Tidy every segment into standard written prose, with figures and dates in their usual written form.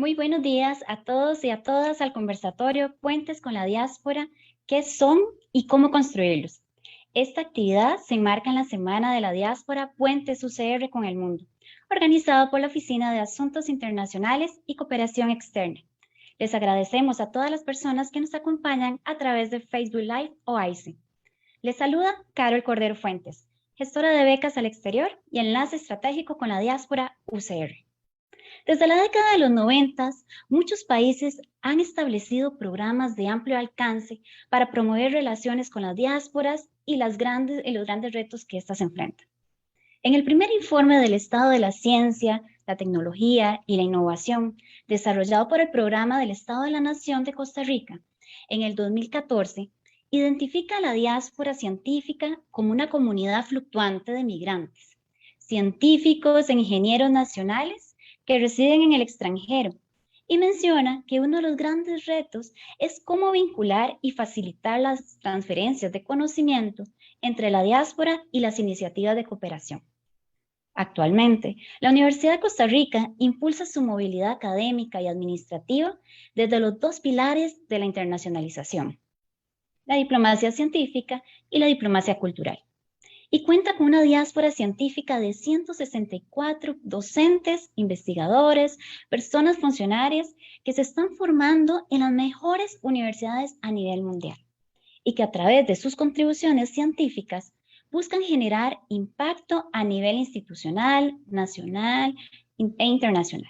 Muy buenos días a todos y a todas al conversatorio Puentes con la Diáspora, qué son y cómo construirlos. Esta actividad se enmarca en la Semana de la Diáspora Puentes UCR con el Mundo, organizado por la Oficina de Asuntos Internacionales y Cooperación Externa. Les agradecemos a todas las personas que nos acompañan a través de Facebook Live o ICE. Les saluda Carol Cordero Fuentes, gestora de becas al exterior y enlace estratégico con la Diáspora UCR. Desde la década de los 90, muchos países han establecido programas de amplio alcance para promover relaciones con las diásporas y los grandes retos que éstas enfrentan. En el primer informe del estado de la ciencia, la tecnología y la innovación, desarrollado por el Programa del Estado de la Nación de Costa Rica, en el 2014, identifica a la diáspora científica como una comunidad fluctuante de migrantes, científicos e ingenieros nacionales que residen en el extranjero, y menciona que uno de los grandes retos es cómo vincular y facilitar las transferencias de conocimiento entre la diáspora y las iniciativas de cooperación. Actualmente, la Universidad de Costa Rica impulsa su movilidad académica y administrativa desde los dos pilares de la internacionalización, la diplomacia científica y la diplomacia cultural, y cuenta con una diáspora científica de 164 docentes, investigadores, personas funcionarias que se están formando en las mejores universidades a nivel mundial y que a través de sus contribuciones científicas buscan generar impacto a nivel institucional, nacional e internacional.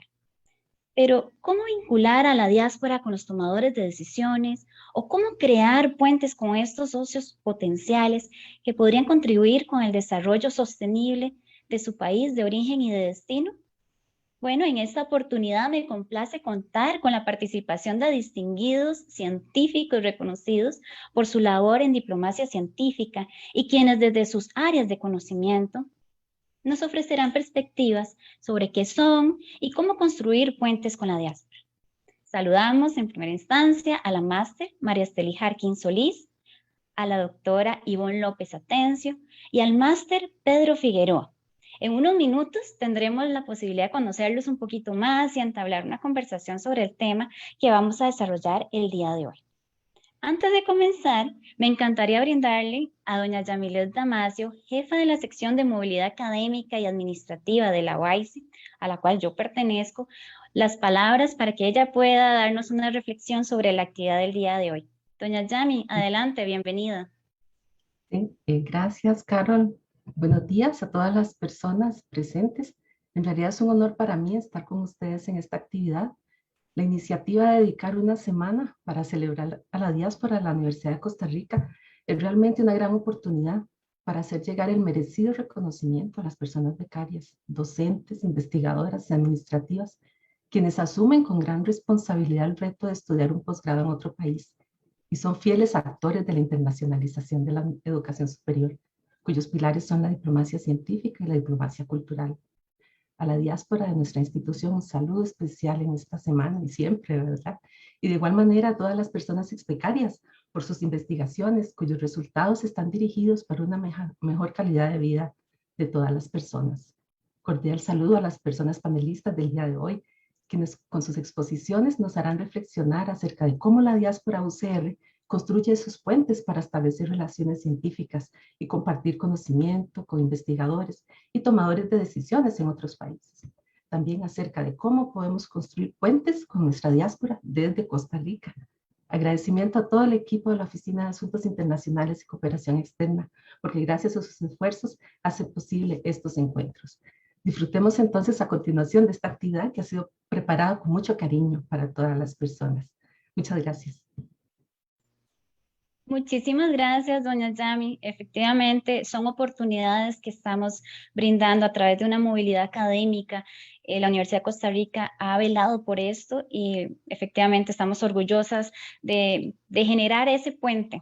Pero, ¿cómo vincular a la diáspora con los tomadores de decisiones o cómo crear puentes con estos socios potenciales que podrían contribuir con el desarrollo sostenible de su país de origen y de destino? Bueno, en esta oportunidad me complace contar con la participación de distinguidos científicos reconocidos por su labor en diplomacia científica y quienes desde sus áreas de conocimiento nos ofrecerán perspectivas sobre qué son y cómo construir puentes con la diáspora. Saludamos en primera instancia a la máster María Esteli Jarquín Solís, a la doctora Ivonne López Atencio y al máster Pedro Figueroa. En unos minutos tendremos la posibilidad de conocerlos un poquito más y entablar una conversación sobre el tema que vamos a desarrollar el día de hoy. Antes de comenzar, me encantaría brindarle a doña Yamilet Damasio, jefa de la sección de movilidad académica y administrativa de la UAICE, a la cual yo pertenezco, las palabras para que ella pueda darnos una reflexión sobre la actividad del día de hoy. Doña Yami, adelante, bienvenida. Sí, gracias, Carol. Buenos días a todas las personas presentes. En realidad es un honor para mí estar con ustedes en esta actividad. La iniciativa de dedicar una semana para celebrar a la diáspora de la Universidad de Costa Rica es realmente una gran oportunidad para hacer llegar el merecido reconocimiento a las personas becarias, docentes, investigadoras y administrativas, quienes asumen con gran responsabilidad el reto de estudiar un posgrado en otro país y son fieles actores de la internacionalización de la educación superior, cuyos pilares son la diplomacia científica y la diplomacia cultural. A la diáspora de nuestra institución un saludo especial en esta semana y siempre, ¿verdad? Y de igual manera a todas las personas becarias por sus investigaciones, cuyos resultados están dirigidos para una mejor calidad de vida de todas las personas. Cordial saludo a las personas panelistas del día de hoy, quienes con sus exposiciones nos harán reflexionar acerca de cómo la diáspora UCR construye sus puentes para establecer relaciones científicas y compartir conocimiento con investigadores y tomadores de decisiones en otros países. También acerca de cómo podemos construir puentes con nuestra diáspora desde Costa Rica. Agradecimiento a todo el equipo de la Oficina de Asuntos Internacionales y Cooperación Externa, porque gracias a sus esfuerzos hace posible estos encuentros. Disfrutemos entonces a continuación de esta actividad que ha sido preparada con mucho cariño para todas las personas. Muchas gracias. Muchísimas gracias, doña Yami. Efectivamente, son oportunidades que estamos brindando a través de una movilidad académica. La Universidad de Costa Rica ha velado por esto y efectivamente estamos orgullosas de generar ese puente,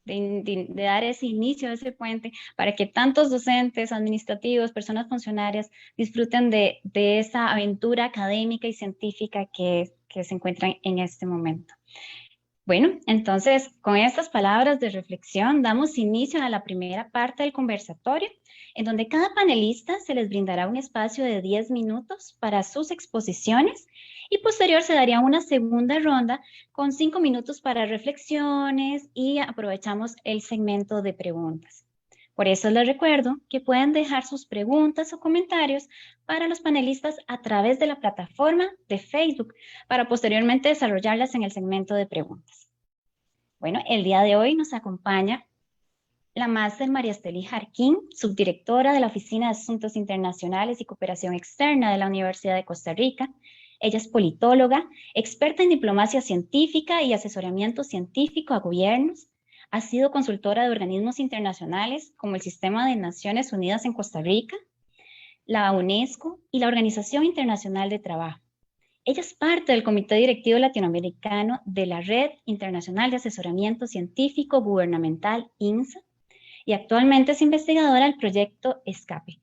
de dar ese inicio a ese puente para que tantos docentes, administrativos, personas funcionarias disfruten de esa aventura académica y científica que se encuentran en este momento. Bueno, entonces con estas palabras de reflexión damos inicio a la primera parte del conversatorio, en donde cada panelista se les brindará un espacio de 10 minutos para sus exposiciones y posterior se daría una segunda ronda con 5 minutos para reflexiones y aprovechamos el segmento de preguntas. Por eso les recuerdo que pueden dejar sus preguntas o comentarios para los panelistas a través de la plataforma de Facebook para posteriormente desarrollarlas en el segmento de preguntas. Bueno, el día de hoy nos acompaña la máster María Esteli Jarquín, subdirectora de la Oficina de Asuntos Internacionales y Cooperación Externa de la Universidad de Costa Rica. Ella es politóloga, experta en diplomacia científica y asesoramiento científico a gobiernos. Ha sido consultora de organismos internacionales como el Sistema de Naciones Unidas en Costa Rica, la UNESCO y la Organización Internacional de Trabajo. Ella es parte del Comité Directivo Latinoamericano de la Red Internacional de Asesoramiento Científico Gubernamental, INSA, y actualmente es investigadora del proyecto ESCAPE,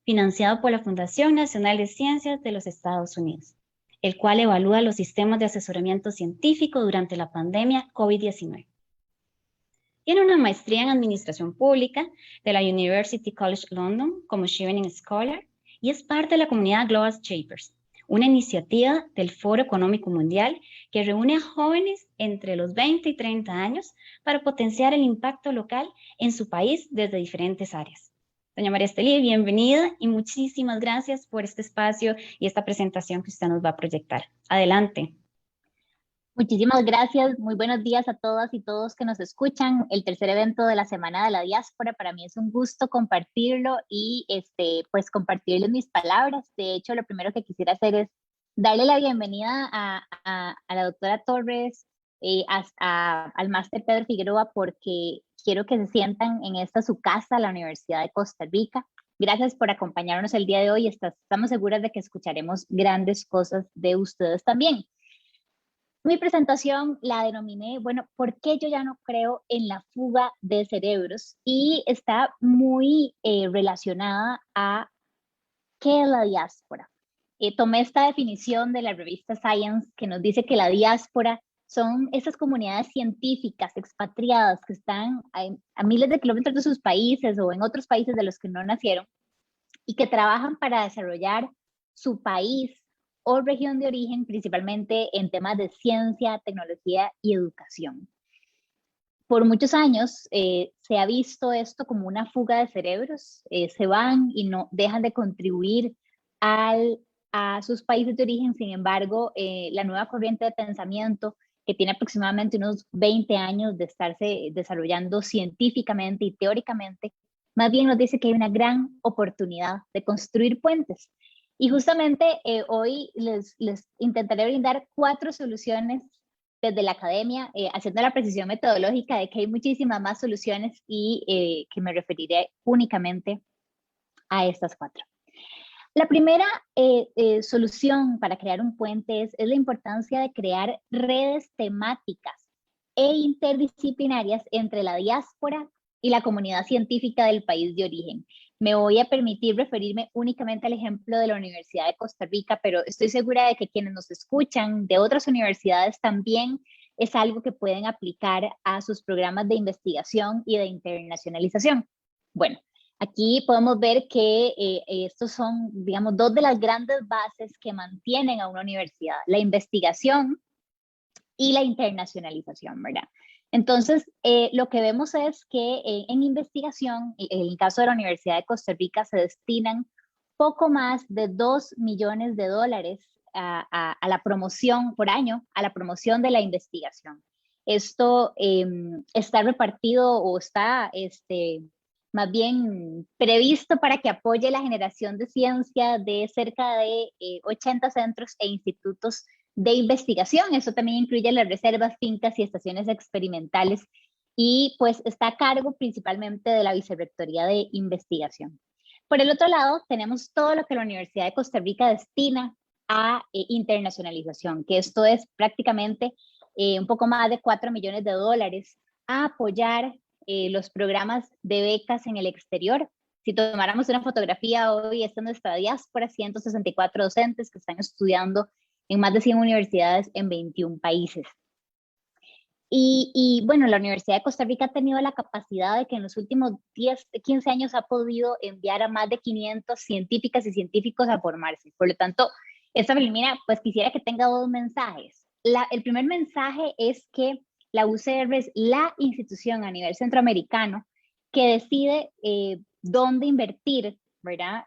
financiado por la Fundación Nacional de Ciencias de los Estados Unidos, el cual evalúa los sistemas de asesoramiento científico durante la pandemia COVID-19. Tiene una maestría en Administración Pública de la University College London como Chevening Scholar y es parte de la comunidad Global Shapers, una iniciativa del Foro Económico Mundial que reúne a jóvenes entre los 20 y 30 años para potenciar el impacto local en su país desde diferentes áreas. Doña María Esteli, bienvenida y muchísimas gracias por este espacio y esta presentación que usted nos va a proyectar. Adelante. Muchísimas gracias, muy buenos días a todas y todos que nos escuchan. El tercer evento de la Semana de la Diáspora, para mí es un gusto compartirlo y pues compartirles mis palabras. De hecho, lo primero que quisiera hacer es darle la bienvenida a la doctora Torres, al máster Pedro Figueroa, porque quiero que se sientan en esta su casa, la Universidad de Costa Rica. Gracias por acompañarnos el día de hoy. Estamos seguras de que escucharemos grandes cosas de ustedes también. Mi presentación la denominé, bueno, ¿por qué yo ya no creo en la fuga de cerebros? Y está muy relacionada a qué es la diáspora. Tomé esta definición de la revista Science que nos dice que la diáspora son esas comunidades científicas expatriadas que están a miles de kilómetros de sus países o en otros países de los que no nacieron y que trabajan para desarrollar su país o región de origen, principalmente en temas de ciencia, tecnología y educación. Por muchos años se ha visto esto como una fuga de cerebros, se van y no dejan de contribuir a sus países de origen. Sin embargo, la nueva corriente de pensamiento, que tiene aproximadamente unos 20 años de estarse desarrollando científicamente y teóricamente, más bien nos dice que hay una gran oportunidad de construir puentes. Y justamente hoy les intentaré brindar 4 soluciones desde la academia, haciendo la precisión metodológica de que hay muchísimas más soluciones y que me referiré únicamente a estas 4. La primera solución para crear un puente es la importancia de crear redes temáticas e interdisciplinarias entre la diáspora y la comunidad científica del país de origen. Me voy a permitir referirme únicamente al ejemplo de la Universidad de Costa Rica, pero estoy segura de que quienes nos escuchan de otras universidades también es algo que pueden aplicar a sus programas de investigación y de internacionalización. Bueno, aquí podemos ver que estos son, digamos, 2 de las grandes bases que mantienen a una universidad: la investigación y la internacionalización, ¿verdad? Entonces, lo que vemos es que en investigación, en el caso de la Universidad de Costa Rica, se destinan poco más de $2 millones a la promoción por año, a la promoción de la investigación. Esto está repartido o está más bien previsto para que apoye la generación de ciencia de cerca de 80 centros e institutos de investigación. Eso también incluye las reservas, fincas y estaciones experimentales, y pues está a cargo principalmente de la Vicerrectoría de Investigación. Por el otro lado, tenemos todo lo que la Universidad de Costa Rica destina a internacionalización, que esto es prácticamente un poco más de $4 millones a apoyar los programas de becas en el exterior. Si tomáramos una fotografía hoy, esta es nuestra diáspora: 164 docentes que están estudiando en más de 100 universidades en 21 países. Y bueno, la Universidad de Costa Rica ha tenido la capacidad de que en los últimos 10, 15 años ha podido enviar a más de 500 científicas y científicos a formarse. Por lo tanto, esta Filomena, pues quisiera que tenga dos mensajes. El primer mensaje es que la UCR es la institución a nivel centroamericano que decide dónde invertir, ¿verdad?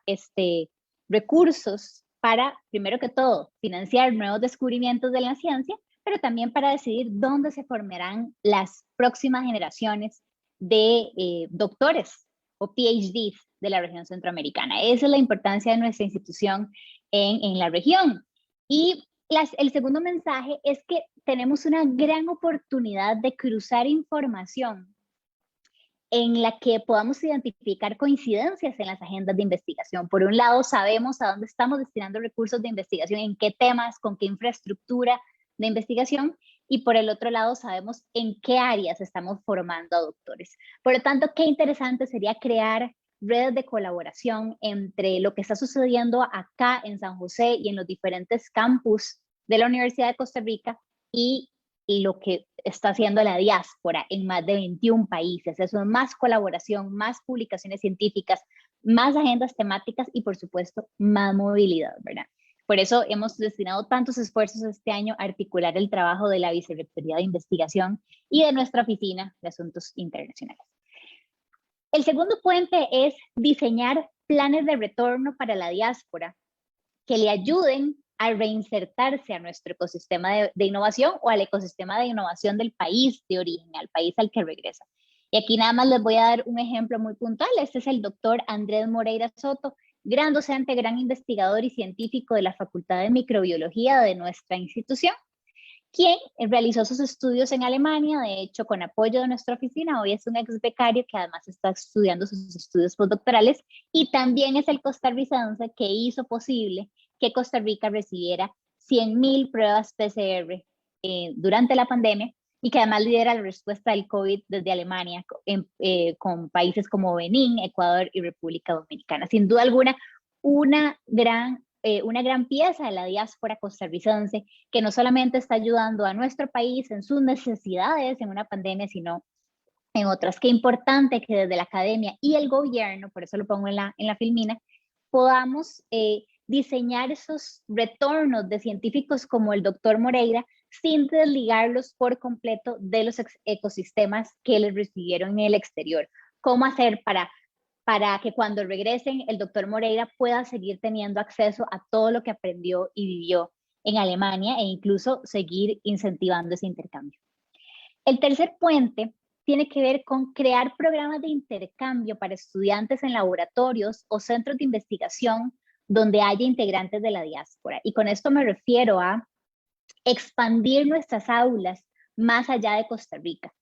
Recursos para, primero que todo, financiar nuevos descubrimientos de la ciencia, pero también para decidir dónde se formarán las próximas generaciones de doctores o PhDs de la región centroamericana. Esa es la importancia de nuestra institución en la región. Y el segundo mensaje es que tenemos una gran oportunidad de cruzar información en la que podamos identificar coincidencias en las agendas de investigación. Por un lado, sabemos a dónde estamos destinando recursos de investigación, en qué temas, con qué infraestructura de investigación, y por el otro lado sabemos en qué áreas estamos formando a doctores. Por lo tanto, qué interesante sería crear redes de colaboración entre lo que está sucediendo acá en San José y en los diferentes campus de la Universidad de Costa Rica y lo que está haciendo la diáspora en más de 21 países. Eso es más colaboración, más publicaciones científicas, más agendas temáticas y por supuesto más movilidad, ¿verdad? Por eso hemos destinado tantos esfuerzos este año a articular el trabajo de la Vicerrectoría de Investigación y de nuestra Oficina de Asuntos Internacionales. El segundo puente es diseñar planes de retorno para la diáspora que le ayuden a reinsertarse a nuestro ecosistema de innovación o al ecosistema de innovación del país de origen, al país al que regresa. Y aquí nada más les voy a dar un ejemplo muy puntual. Este es el doctor Andrés Moreira Soto, gran docente, gran investigador y científico de la Facultad de Microbiología de nuestra institución, quien realizó sus estudios en Alemania, de hecho con apoyo de nuestra oficina. Hoy es un ex becario que además está estudiando sus estudios postdoctorales y también es el costarricense que hizo posible que Costa Rica recibiera 100,000 pruebas PCR durante la pandemia y que además lidera la respuesta del COVID desde Alemania con países como Benín, Ecuador y República Dominicana. Sin duda alguna, una gran pieza de la diáspora costarricense que no solamente está ayudando a nuestro país en sus necesidades en una pandemia, sino en otras. Qué importante que desde la academia y el gobierno, por eso lo pongo en la filmina, podamos diseñar esos retornos de científicos como el doctor Moreira sin desligarlos por completo de los ecosistemas que les recibieron en el exterior. ¿Cómo hacer para que cuando regresen el doctor Moreira pueda seguir teniendo acceso a todo lo que aprendió y vivió en Alemania e incluso seguir incentivando ese intercambio? El tercer puente tiene que ver con crear programas de intercambio para estudiantes en laboratorios o centros de investigación donde haya integrantes de la diáspora. Y con esto me refiero a expandir nuestras aulas más allá de Costa Rica.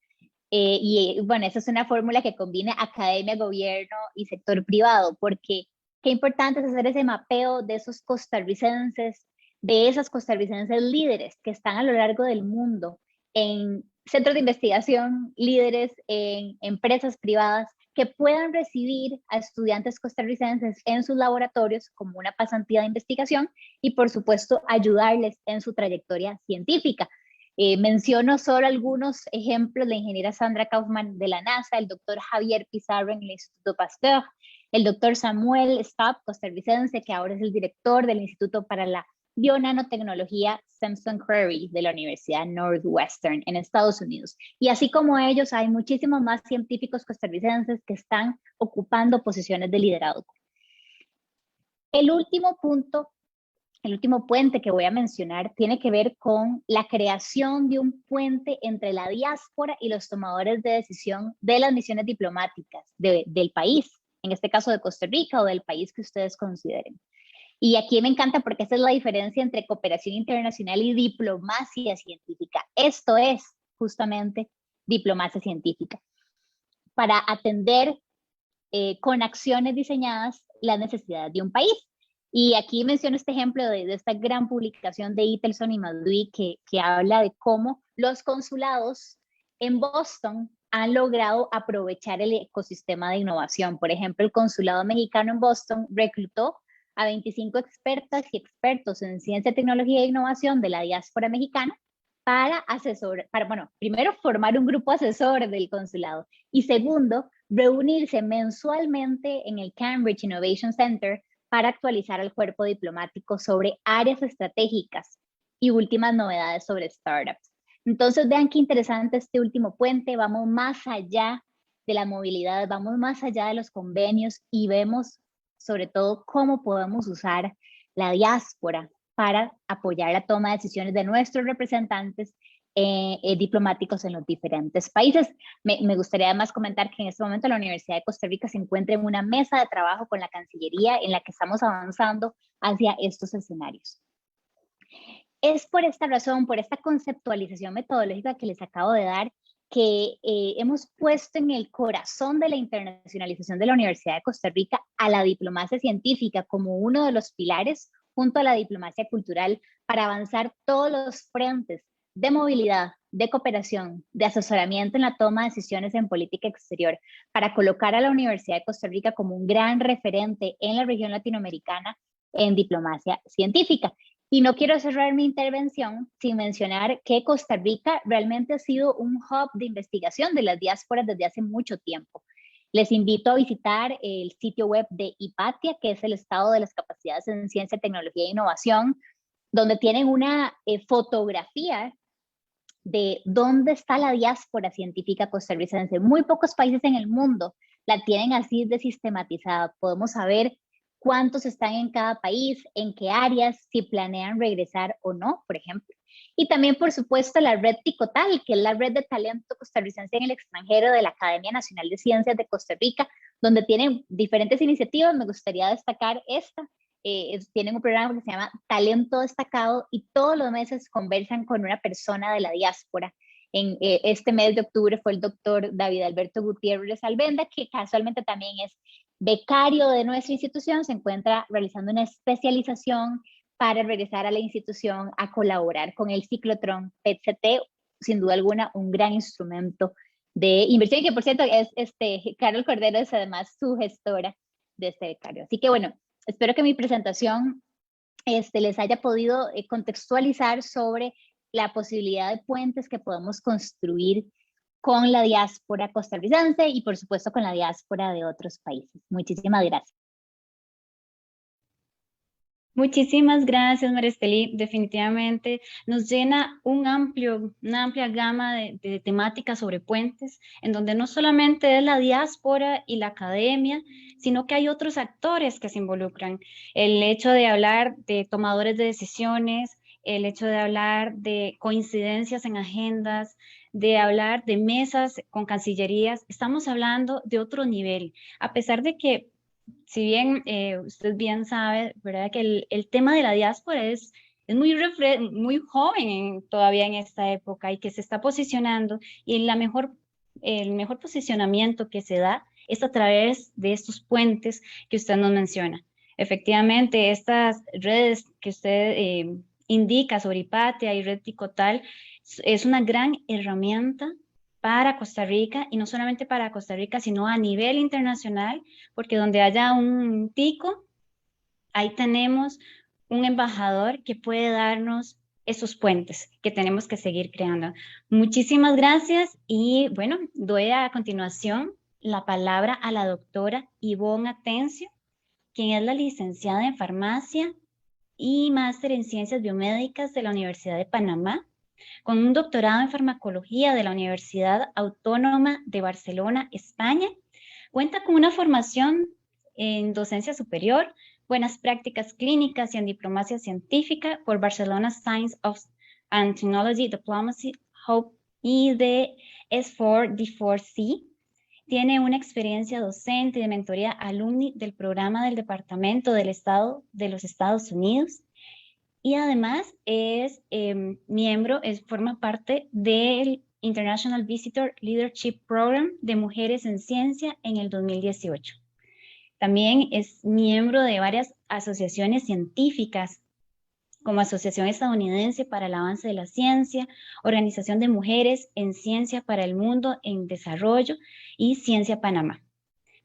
Y bueno, esa es una fórmula que combine academia, gobierno y sector privado, porque qué importante es hacer ese mapeo de esos costarricenses, de esas costarricenses líderes que están a lo largo del mundo en centros de investigación, líderes en empresas privadas, que puedan recibir a estudiantes costarricenses en sus laboratorios como una pasantía de investigación y por supuesto ayudarles en su trayectoria científica. Menciono solo algunos ejemplos: la ingeniera Sandra Kaufman de la NASA, el doctor Javier Pizarro en el Instituto Pasteur, el doctor Samuel Stapp, costarricense, que ahora es el director del Instituto para la Bionanotecnología Samson Curry de la Universidad Northwestern en Estados Unidos. Y así como ellos, hay muchísimos más científicos costarricenses que están ocupando posiciones de liderazgo. El último punto, el último puente que voy a mencionar tiene que ver con la creación de un puente entre la diáspora y los tomadores de decisión de las misiones diplomáticas del país, en este caso de Costa Rica o del país que ustedes consideren. Y aquí me encanta porque esa es la diferencia entre cooperación internacional y diplomacia científica. Esto es justamente diplomacia científica, para atender con acciones diseñadas las necesidades de un país. Y aquí menciono este ejemplo de esta gran publicación de Itelson y Madui que habla de cómo los consulados en Boston han logrado aprovechar el ecosistema de innovación. Por ejemplo, el consulado mexicano en Boston reclutó a 25 expertas y expertos en ciencia, tecnología e innovación de la diáspora mexicana para asesorar, bueno, primero formar un grupo asesor del consulado y segundo, reunirse mensualmente en el Cambridge Innovation Center para actualizar al cuerpo diplomático sobre áreas estratégicas y últimas novedades sobre startups. Entonces vean qué interesante este último puente, vamos más allá de la movilidad, vamos más allá de los convenios y vemos sobre todo cómo podemos usar la diáspora para apoyar la toma de decisiones de nuestros representantes diplomáticos en los diferentes países. Me gustaría además comentar que en este momento la Universidad de Costa Rica se encuentra en una mesa de trabajo con la Cancillería en la que estamos avanzando hacia estos escenarios. Es por esta razón, por esta conceptualización metodológica que les acabo de dar, que hemos puesto en el corazón de la internacionalización de la Universidad de Costa Rica a la diplomacia científica como uno de los pilares junto a la diplomacia cultural para avanzar todos los frentes de movilidad, de cooperación, de asesoramiento en la toma de decisiones en política exterior, para colocar a la Universidad de Costa Rica como un gran referente en la región latinoamericana en diplomacia científica. Y no quiero cerrar mi intervención sin mencionar que Costa Rica realmente ha sido un hub de investigación de las diásporas desde hace mucho tiempo. Les invito a visitar el sitio web de IPATIA, que es el Estado de las Capacidades en Ciencia, Tecnología e Innovación, donde tienen una fotografía de dónde está la diáspora científica costarricense. Muy pocos países en el mundo la tienen así de sistematizada. Podemos saber cuántos están en cada país, en qué áreas, si planean regresar o no, por ejemplo. Y también, por supuesto, la red Ticotal, que es la red de talento costarricense en el extranjero de la Academia Nacional de Ciencias de Costa Rica, donde tienen diferentes iniciativas. Me gustaría destacar esta. Tienen un programa que se llama Talento Destacado y todos los meses conversan con una persona de la diáspora. En este mes de octubre fue el doctor David Alberto Gutiérrez Albenda, que casualmente también es becario de nuestra institución, se encuentra realizando una especialización para regresar a la institución a colaborar con el ciclotrón PET-CT, sin duda alguna un gran instrumento de inversión, que por cierto es Carol Cordero es además su gestora de este becario. Así que bueno, espero que mi presentación les haya podido contextualizar sobre la posibilidad de puentes que podemos construir con la diáspora costarricense y por supuesto con la diáspora de otros países. Muchísimas gracias. Muchísimas gracias, María Estely. Definitivamente nos llena una amplia gama de temáticas sobre puentes, en donde no solamente es la diáspora y la academia, sino que hay otros actores que se involucran. El hecho de hablar de tomadores de decisiones, el hecho de hablar de coincidencias en agendas, de hablar de mesas con cancillerías, estamos hablando de otro nivel, a pesar de que si bien usted bien sabe, ¿verdad? Que el tema de la diáspora es muy joven todavía en esta época y que se está posicionando y el mejor posicionamiento que se da es a través de estos puentes que usted nos menciona. Efectivamente, estas redes que usted indica sobre IPATIA y Red Ticotal es una gran herramienta para Costa Rica, y no solamente para Costa Rica, sino a nivel internacional, porque donde haya un tico, ahí tenemos un embajador que puede darnos esos puentes que tenemos que seguir creando. Muchísimas gracias y bueno, doy a continuación la palabra a la doctora Ivonne Atencio, quien es la licenciada en farmacia y máster en ciencias biomédicas de la Universidad de Panamá, con un doctorado en farmacología de la Universidad Autónoma de Barcelona, España. Cuenta con una formación en docencia superior, buenas prácticas clínicas y en diplomacia científica por Barcelona Science and Technology Diplomacy Hub y de S4D4C. Tiene una experiencia docente y de mentoría alumni del programa del Departamento del Estado de los Estados Unidos. Y además forma parte del International Visitor Leadership Program de Mujeres en Ciencia en el 2018. También es miembro de varias asociaciones científicas, como Asociación Estadounidense para el Avance de la Ciencia, Organización de Mujeres en Ciencia para el Mundo en Desarrollo y Ciencia Panamá.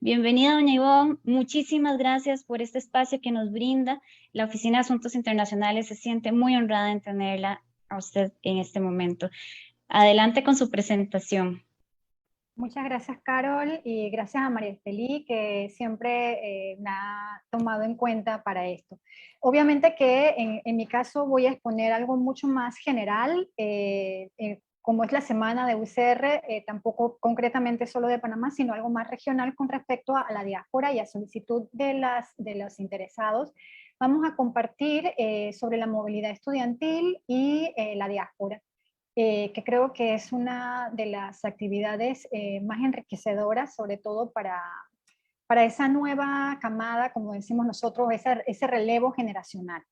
Bienvenida, doña Ivonne. Muchísimas gracias por este espacio que nos brinda. La Oficina de Asuntos Internacionales se siente muy honrada en tenerla a usted en este momento. Adelante con su presentación. Muchas gracias, Carol, y gracias a María Estelí, que siempre me ha tomado en cuenta para esto. Obviamente que en mi caso voy a exponer algo mucho más general, como es la semana de UCR, tampoco concretamente solo de Panamá, sino algo más regional con respecto a la diáspora y a solicitud de los interesados. Vamos a compartir sobre la movilidad estudiantil y la diáspora. Que creo que es una de las actividades más enriquecedoras, sobre todo para esa nueva camada, como decimos nosotros, ese relevo generacional.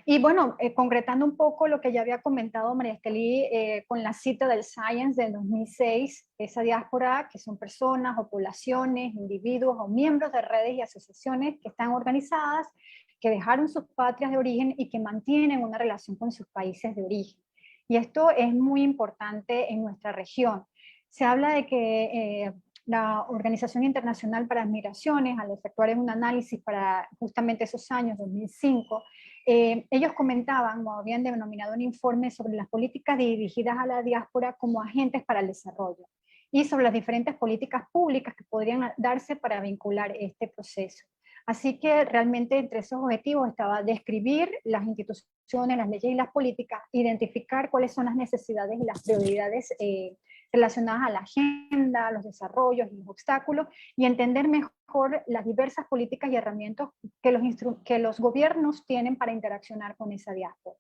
Y bueno, concretando un poco lo que ya había comentado María Estelí con la cita del Science del 2006, esa diáspora que son personas o poblaciones, individuos o miembros de redes y asociaciones que están organizadas, que dejaron sus patrias de origen y que mantienen una relación con sus países de origen. Y esto es muy importante en nuestra región. Se habla de que la Organización Internacional para las Migraciones, al efectuar un análisis para justamente esos años, 2005, ellos comentaban, o habían denominado un informe sobre las políticas dirigidas a la diáspora como agentes para el desarrollo, y sobre las diferentes políticas públicas que podrían darse para vincular este proceso. Así que realmente entre esos objetivos estaba describir las instituciones, las leyes y las políticas, identificar cuáles son las necesidades y las prioridades relacionadas a la agenda, a los desarrollos y los obstáculos, y entender mejor las diversas políticas y herramientas que los gobiernos tienen para interaccionar con esa diáspora.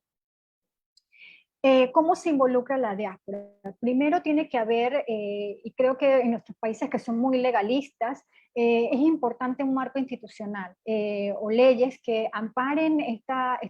¿Cómo se involucra la diáspora? Primero tiene que haber, y creo que en nuestros países que son muy legalistas, es importante un marco institucional o leyes que amparen esta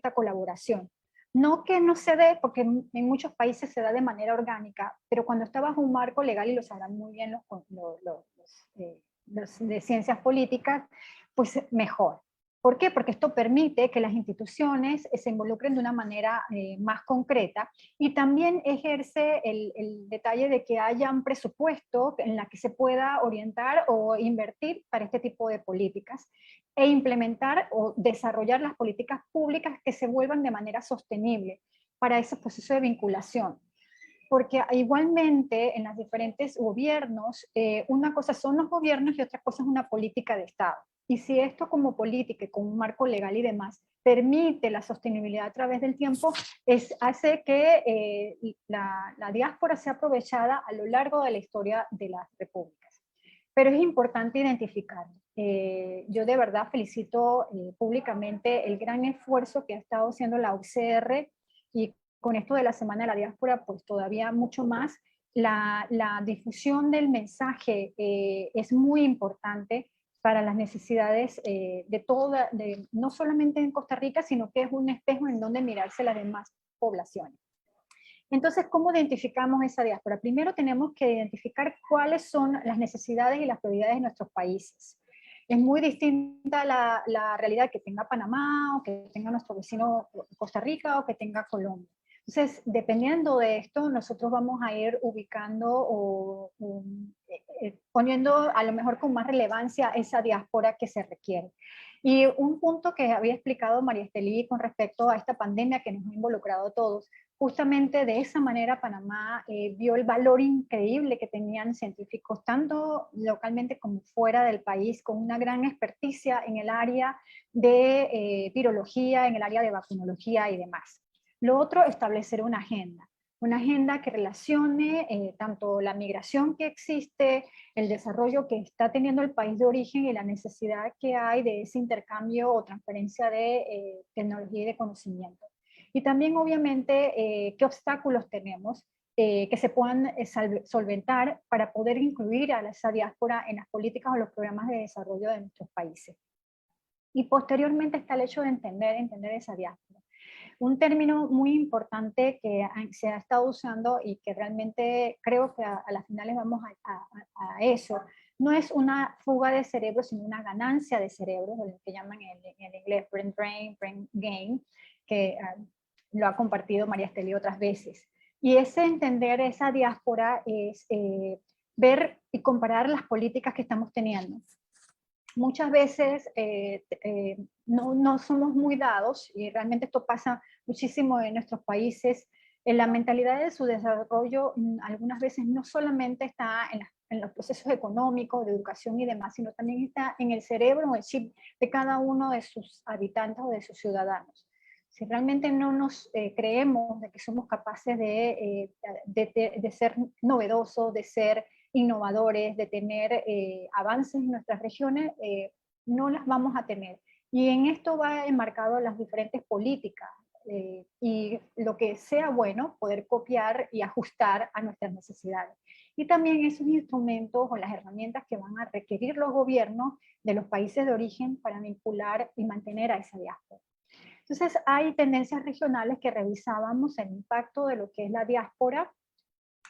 pues mejor. ¿Por qué? Porque esto permite que las instituciones se involucren de una manera más concreta, y también ejerce el detalle de que haya un presupuesto en la que se pueda orientar o invertir para este tipo de políticas, e implementar o desarrollar las políticas públicas que se vuelvan de manera sostenible para ese proceso de vinculación. Porque igualmente en los diferentes gobiernos, una cosa son los gobiernos y otra cosa es una política de Estado. Y si esto como política y con un marco legal y demás permite la sostenibilidad a través del tiempo, hace que la diáspora sea aprovechada a lo largo de la historia de las repúblicas. Pero es importante identificarlo. Yo de verdad felicito públicamente el gran esfuerzo que ha estado haciendo la UCR, y con esto de la Semana de la Diáspora, pues todavía mucho más. La difusión del mensaje es muy importante para las necesidades no solamente en Costa Rica, sino que es un espejo en donde mirarse las demás poblaciones. Entonces, ¿cómo identificamos esa diáspora? Primero tenemos que identificar cuáles son las necesidades y las prioridades de nuestros países. Es muy distinta la realidad que tenga Panamá, o que tenga nuestro vecino Costa Rica, o que tenga Colombia. Entonces, dependiendo de esto, nosotros vamos a ir ubicando o poniendo a lo mejor con más relevancia esa diáspora que se requiere. Y un punto que había explicado María Estelí con respecto a esta pandemia que nos ha involucrado a todos, justamente de esa manera Panamá vio el valor increíble que tenían científicos, tanto localmente como fuera del país, con una gran experticia en el área de virología, en el área de vacunología y demás. Lo otro, establecer una agenda que relacione tanto la migración que existe, el desarrollo que está teniendo el país de origen y la necesidad que hay de ese intercambio o transferencia de tecnología y de conocimiento. Y también, obviamente, qué obstáculos tenemos que se puedan solventar para poder incluir a esa diáspora en las políticas o los programas de desarrollo de nuestros países. Y posteriormente está el hecho de entender esa diáspora. Un término muy importante que se ha estado usando y que realmente creo que a las finales vamos a eso, no es una fuga de cerebros, sino una ganancia de cerebros, lo que llaman en inglés brain drain, brain gain, que lo ha compartido María Estelí otras veces. Y ese entender esa diáspora es ver y comparar las políticas que estamos teniendo. muchas veces no somos muy dados, y realmente esto pasa muchísimo en nuestros países, en la mentalidad de su desarrollo algunas veces no solamente está en los procesos económicos, de educación y demás, sino también está en el cerebro o el chip de cada uno de sus habitantes o de sus ciudadanos. Si realmente no nos creemos de que somos capaces de ser novedosos, de ser innovadores, de tener avances en nuestras regiones, no las vamos a tener. Y en esto va enmarcado las diferentes políticas y lo que sea bueno, poder copiar y ajustar a nuestras necesidades. Y también esos instrumentos o las herramientas que van a requerir los gobiernos de los países de origen para vincular y mantener a esa diáspora. Entonces hay tendencias regionales que revisábamos el impacto de lo que es la diáspora.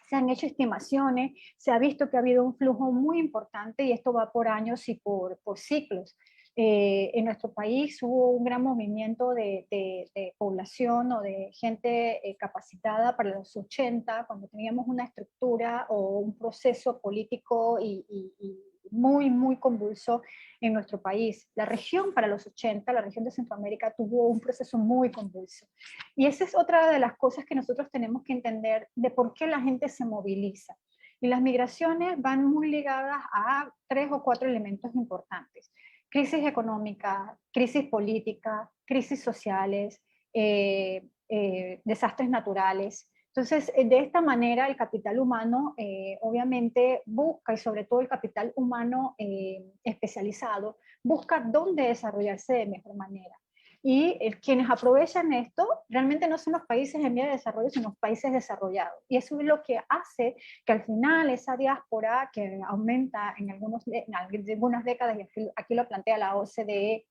Se han hecho estimaciones, se ha visto que ha habido un flujo muy importante y esto va por años y por ciclos. En nuestro país hubo un gran movimiento de población o de gente capacitada para los 80, cuando teníamos una estructura o un proceso político y muy convulso en nuestro país. La región para los 80, la región de Centroamérica, tuvo un proceso muy convulso. Y esa es otra de las cosas que nosotros tenemos que entender de por qué la gente se moviliza. Y las migraciones van muy ligadas a 3 o 4 elementos importantes. Crisis económica, crisis política, crisis sociales, desastres naturales. Entonces, de esta manera el capital humano obviamente busca, y sobre todo el capital humano especializado, busca dónde desarrollarse de mejor manera. Y quienes aprovechan esto realmente no son los países en vía de desarrollo, sino los países desarrollados. Y eso es lo que hace que al final esa diáspora que aumenta en algunas décadas, y aquí lo plantea la OCDE,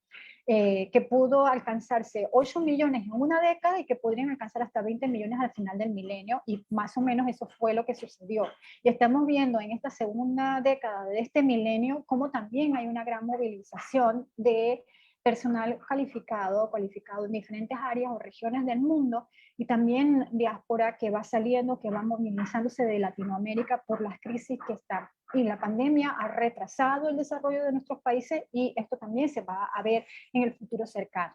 que pudo alcanzarse 8 millones en una década y que podrían alcanzar hasta 20 millones al final del milenio, y más o menos eso fue lo que sucedió. Y estamos viendo en esta segunda década de este milenio cómo también hay una gran movilización de personal cualificado en diferentes áreas o regiones del mundo, y también diáspora que va saliendo, que va movilizándose de Latinoamérica por las crisis que están. Y la pandemia ha retrasado el desarrollo de nuestros países y esto también se va a ver en el futuro cercano.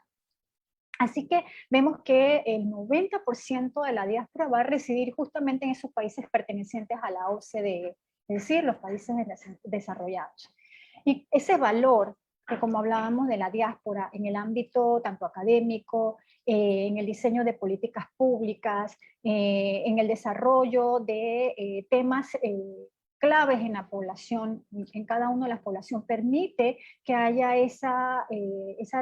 Así que vemos que el 90% de la diáspora va a residir justamente en esos países pertenecientes a la OCDE, es decir, los países desarrollados. Y ese valor, que como hablábamos de la diáspora en el ámbito tanto académico, en el diseño de políticas públicas, en el desarrollo de temas claves en la población, en cada una de las poblaciones, permite que haya esa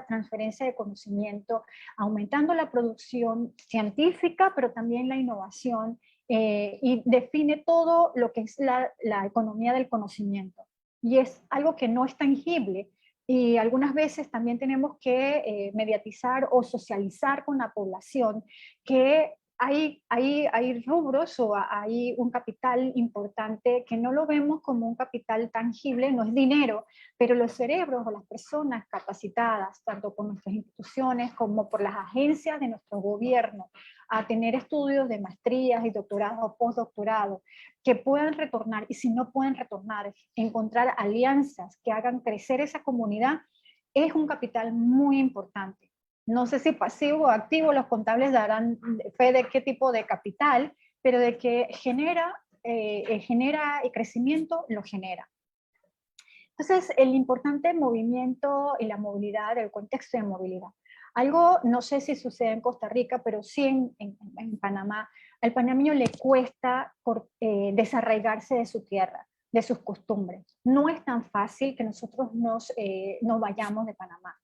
transferencia de conocimiento, aumentando la producción científica, pero también la innovación, y define todo lo que es la economía del conocimiento. Y es algo que no es tangible, y algunas veces también tenemos que mediatizar o socializar con la población que hay rubros o hay un capital importante que no lo vemos como un capital tangible, no es dinero, pero los cerebros o las personas capacitadas, tanto por nuestras instituciones como por las agencias de nuestro gobierno, a tener estudios de maestrías y doctorados o postdoctorados, que puedan retornar, y si no pueden retornar, encontrar alianzas que hagan crecer esa comunidad, es un capital muy importante. No sé si pasivo o activo, los contables darán fe de qué tipo de capital, pero de que genera y crecimiento, lo genera. Entonces, el importante movimiento y la movilidad, el contexto de movilidad. Algo, no sé si sucede en Costa Rica, pero sí en Panamá. Al panameño le cuesta desarraigarse de su tierra, de sus costumbres. No es tan fácil que nosotros nos vayamos de Panamá.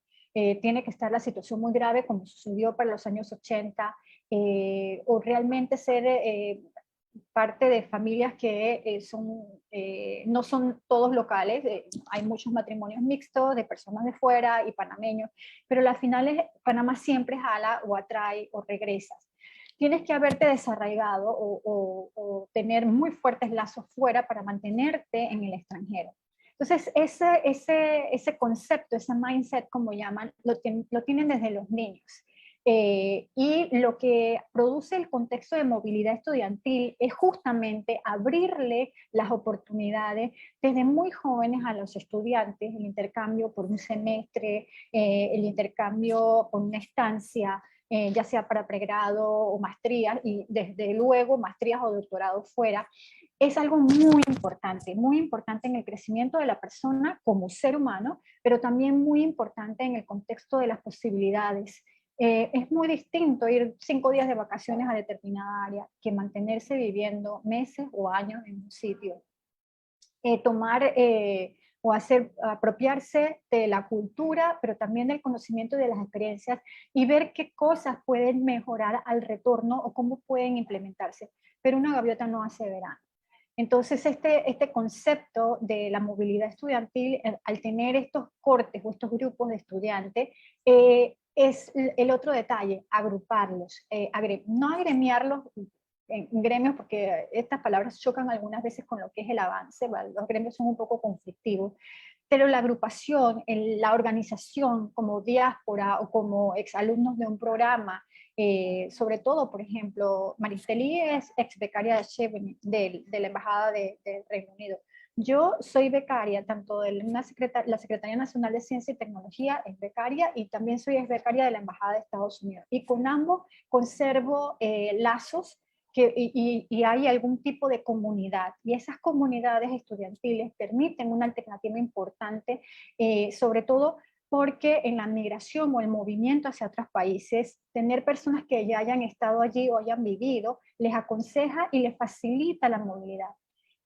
Tiene que estar la situación muy grave, como sucedió para los años 80, o realmente ser parte de familias que no son todos locales, hay muchos matrimonios mixtos de personas de fuera y panameños, pero al final Panamá siempre jala o atrae o regresas. Tienes que haberte desarraigado o tener muy fuertes lazos fuera para mantenerte en el extranjero. Entonces, ese concepto, ese mindset, como llaman, lo tienen desde los niños. Y lo que produce el contexto de movilidad estudiantil es justamente abrirle las oportunidades desde muy jóvenes a los estudiantes, el intercambio por un semestre, el intercambio por una estancia, ya sea para pregrado o maestrías, y desde luego maestrías o doctorados fuera. Es algo muy importante en el crecimiento de la persona como ser humano, pero también muy importante en el contexto de las posibilidades. Es muy distinto ir 5 días de vacaciones a determinada área que mantenerse viviendo meses o años en un sitio. O apropiarse de la cultura, pero también del conocimiento de las experiencias y ver qué cosas pueden mejorar al retorno o cómo pueden implementarse. Pero una gaviota no hace verano. Entonces, este concepto de la movilidad estudiantil, al tener estos cortes o estos grupos de estudiantes, es el otro detalle, agruparlos, no agremiarlos en gremios, porque estas palabras chocan algunas veces con lo que es el avance, ¿vale? Los gremios son un poco conflictivos, pero la agrupación, la organización como diáspora o como exalumnos de un programa, sobre todo, por ejemplo, Maristeli es ex becaria de Chevening, de la Embajada del Reino Unido. Yo soy becaria tanto de la Secretaría Nacional de Ciencia y Tecnología, es becaria, y también soy ex becaria de la Embajada de Estados Unidos. Y con ambos conservo lazos y hay algún tipo de comunidad. Y esas comunidades estudiantiles permiten una alternativa importante, sobre todo porque en la migración o el movimiento hacia otros países, tener personas que ya hayan estado allí o hayan vivido, les aconseja y les facilita la movilidad.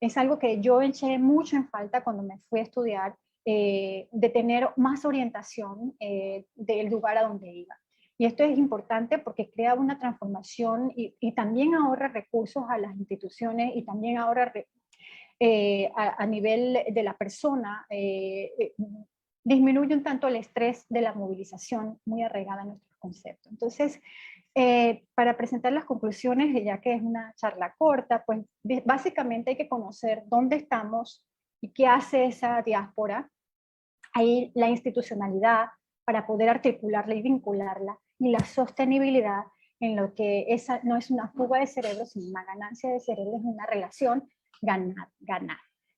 Es algo que yo eché mucho en falta cuando me fui a estudiar, de tener más orientación del lugar a donde iba. Y esto es importante porque crea una transformación y también ahorra recursos a las instituciones y también ahorra a nivel de la persona, disminuye un tanto el estrés de la movilización muy arraigada en nuestros conceptos. Entonces, para presentar las conclusiones, ya que es una charla corta, pues básicamente hay que conocer dónde estamos y qué hace esa diáspora, ahí la institucionalidad para poder articularla y vincularla, y la sostenibilidad en lo que esa no es una fuga de cerebros, sino una ganancia de cerebros, es una relación ganar.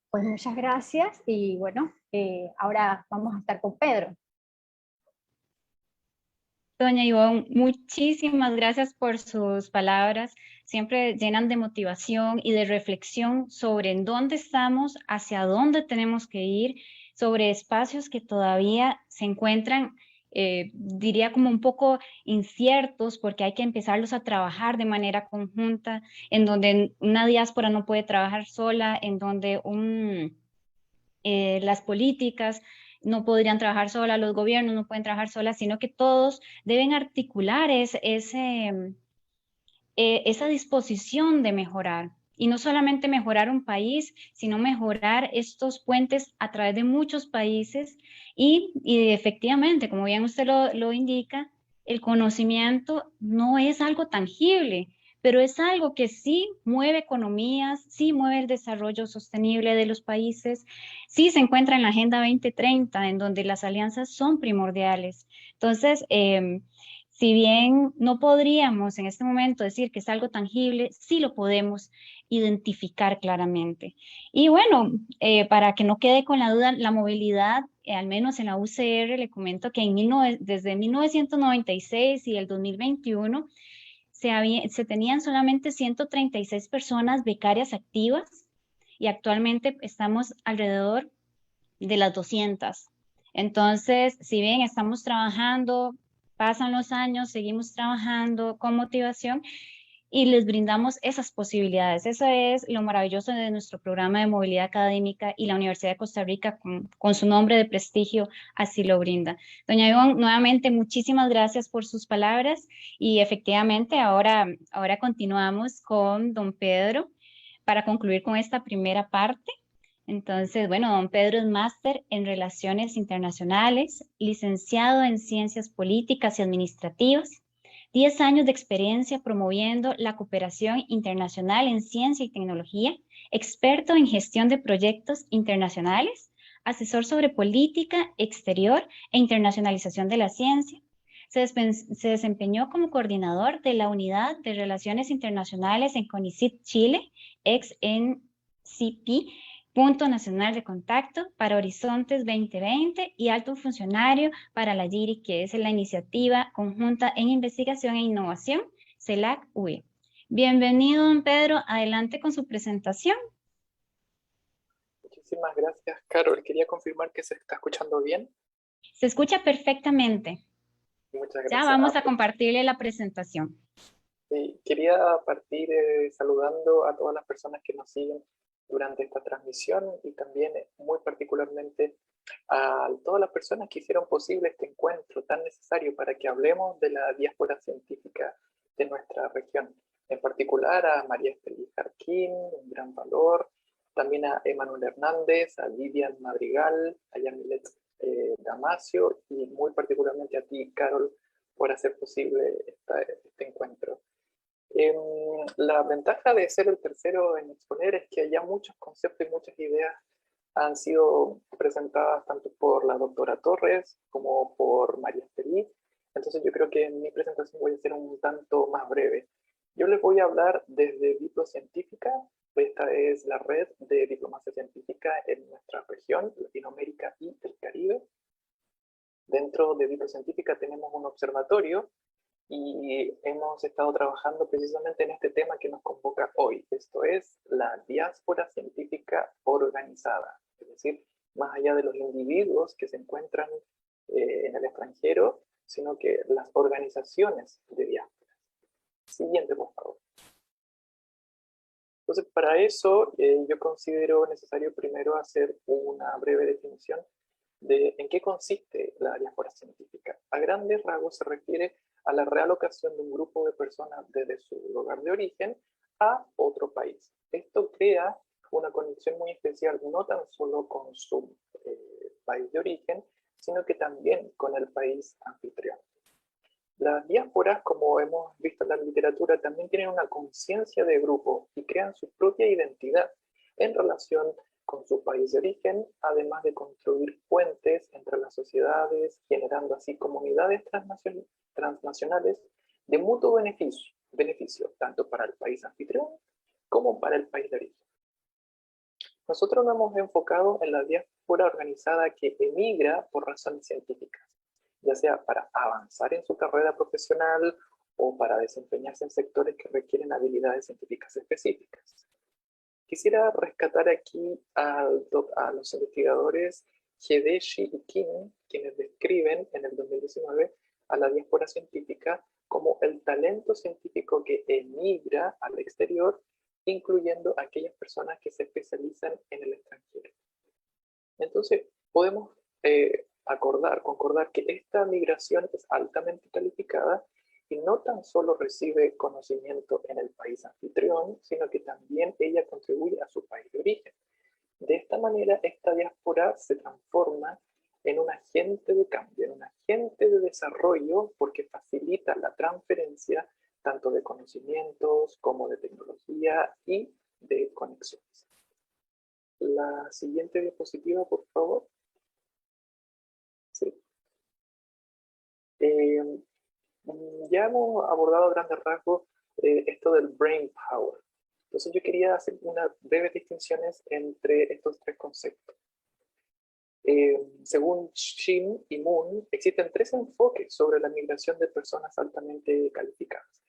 Pues muchas gracias y bueno, ahora vamos a estar con Pedro. Doña Ivonne, muchísimas gracias por sus palabras. Siempre llenan de motivación y de reflexión sobre en dónde estamos, hacia dónde tenemos que ir, sobre espacios que todavía se encuentran, diría como un poco inciertos, porque hay que empezarlos a trabajar de manera conjunta, en donde una diáspora no puede trabajar sola, en donde las políticas no podrían trabajar solas, los gobiernos no pueden trabajar solas, sino que todos deben articular esa disposición de mejorar. Y no solamente mejorar un país, sino mejorar estos puentes a través de muchos países. Y efectivamente, como bien usted lo indica, el conocimiento no es algo tangible, pero es algo que sí mueve economías, sí mueve el desarrollo sostenible de los países, sí se encuentra en la Agenda 2030, en donde las alianzas son primordiales. Entonces, si bien no podríamos en este momento decir que es algo tangible, sí lo podemos identificar claramente. Y bueno, para que no quede con la duda, la movilidad, al menos en la UCR, le comento que desde 1996 y el 2021 se tenían solamente 136 personas becarias activas y actualmente estamos alrededor de las 200. Entonces, si bien estamos trabajando, pasan los años, seguimos trabajando con motivación y les brindamos esas posibilidades. Eso es lo maravilloso de nuestro programa de movilidad académica, y la Universidad de Costa Rica, con su nombre de prestigio, así lo brinda. Doña Ivonne, nuevamente muchísimas gracias por sus palabras, y efectivamente ahora continuamos con don Pedro para concluir con esta primera parte. Entonces, bueno, don Pedro es máster en Relaciones Internacionales, licenciado en Ciencias Políticas y Administrativas, 10 años de experiencia promoviendo la cooperación internacional en ciencia y tecnología, experto en gestión de proyectos internacionales, asesor sobre política exterior e internacionalización de la ciencia, Se desempeñó como coordinador de la Unidad de Relaciones Internacionales en CONICYT Chile, ex NCP, Punto Nacional de Contacto para Horizontes 2020 y alto funcionario para la GIRI, que es la Iniciativa Conjunta en Investigación e Innovación, CELAC-UE. Bienvenido, don Pedro. Adelante con su presentación. Muchísimas gracias, Carol. Quería confirmar que se está escuchando bien. Se escucha perfectamente. Muchas gracias. Ya vamos a compartirle la presentación. Quería partir saludando a todas las personas que nos siguen durante esta transmisión y también muy particularmente a todas las personas que hicieron posible este encuentro tan necesario para que hablemos de la diáspora científica de nuestra región. En particular a María Esteli Jarquín, un gran valor, también a Emanuel Hernández, a Vivian Madrigal, a Yamilet Damasio y muy particularmente a ti, Carol, por hacer posible este encuentro. La ventaja de ser el tercero en exponer es que ya muchos conceptos y muchas ideas han sido presentadas tanto por la doctora Torres como por María Esteli. Entonces yo creo que en mi presentación voy a ser un tanto más breve. Yo les voy a hablar desde Diplocientífica. Esta es la red de diplomacia científica en nuestra región, Latinoamérica y el Caribe. Dentro de Diplocientífica tenemos un observatorio y hemos estado trabajando precisamente en este tema que nos convoca hoy. Esto es la diáspora científica organizada. Es decir, más allá de los individuos que se encuentran en el extranjero, sino que las organizaciones de diáspora. Siguiente, por favor. Entonces, para eso yo considero necesario primero hacer una breve definición de en qué consiste la diáspora científica. A grandes rasgos se refiere a la realocación de un grupo de personas desde su lugar de origen a otro país. Esto crea una conexión muy especial no tan solo con su país de origen, sino que también con el país anfitrión. Las diásporas, como hemos visto en la literatura, también tienen una conciencia de grupo y crean su propia identidad en relación con su país de origen, además de construir puentes entre las sociedades, generando así comunidades transnacionales de mutuo beneficio, tanto para el país anfitrión como para el país de origen. Nosotros nos hemos enfocado en la diáspora organizada que emigra por razones científicas, ya sea para avanzar en su carrera profesional o para desempeñarse en sectores que requieren habilidades científicas específicas. Quisiera rescatar aquí a los investigadores Hideshi y Kim, quienes describen en el 2019 a la diáspora científica como el talento científico que emigra al exterior, incluyendo a aquellas personas que se especializan en el extranjero. Entonces, podemos concordar que esta migración es altamente calificada y no tan solo recibe conocimiento en el país anfitrión, sino que también ella contribuye a su país de origen. De esta manera, esta diáspora se transforma en un agente de cambio, en un agente de desarrollo, porque facilita la transferencia tanto de conocimientos como de tecnología y de conexiones. La siguiente diapositiva, por favor. Sí. Ya hemos abordado a grandes rasgos esto del brain power. Entonces yo quería hacer unas breves distinciones entre estos tres conceptos. Según Shin y Moon, existen tres enfoques sobre la migración de personas altamente calificadas.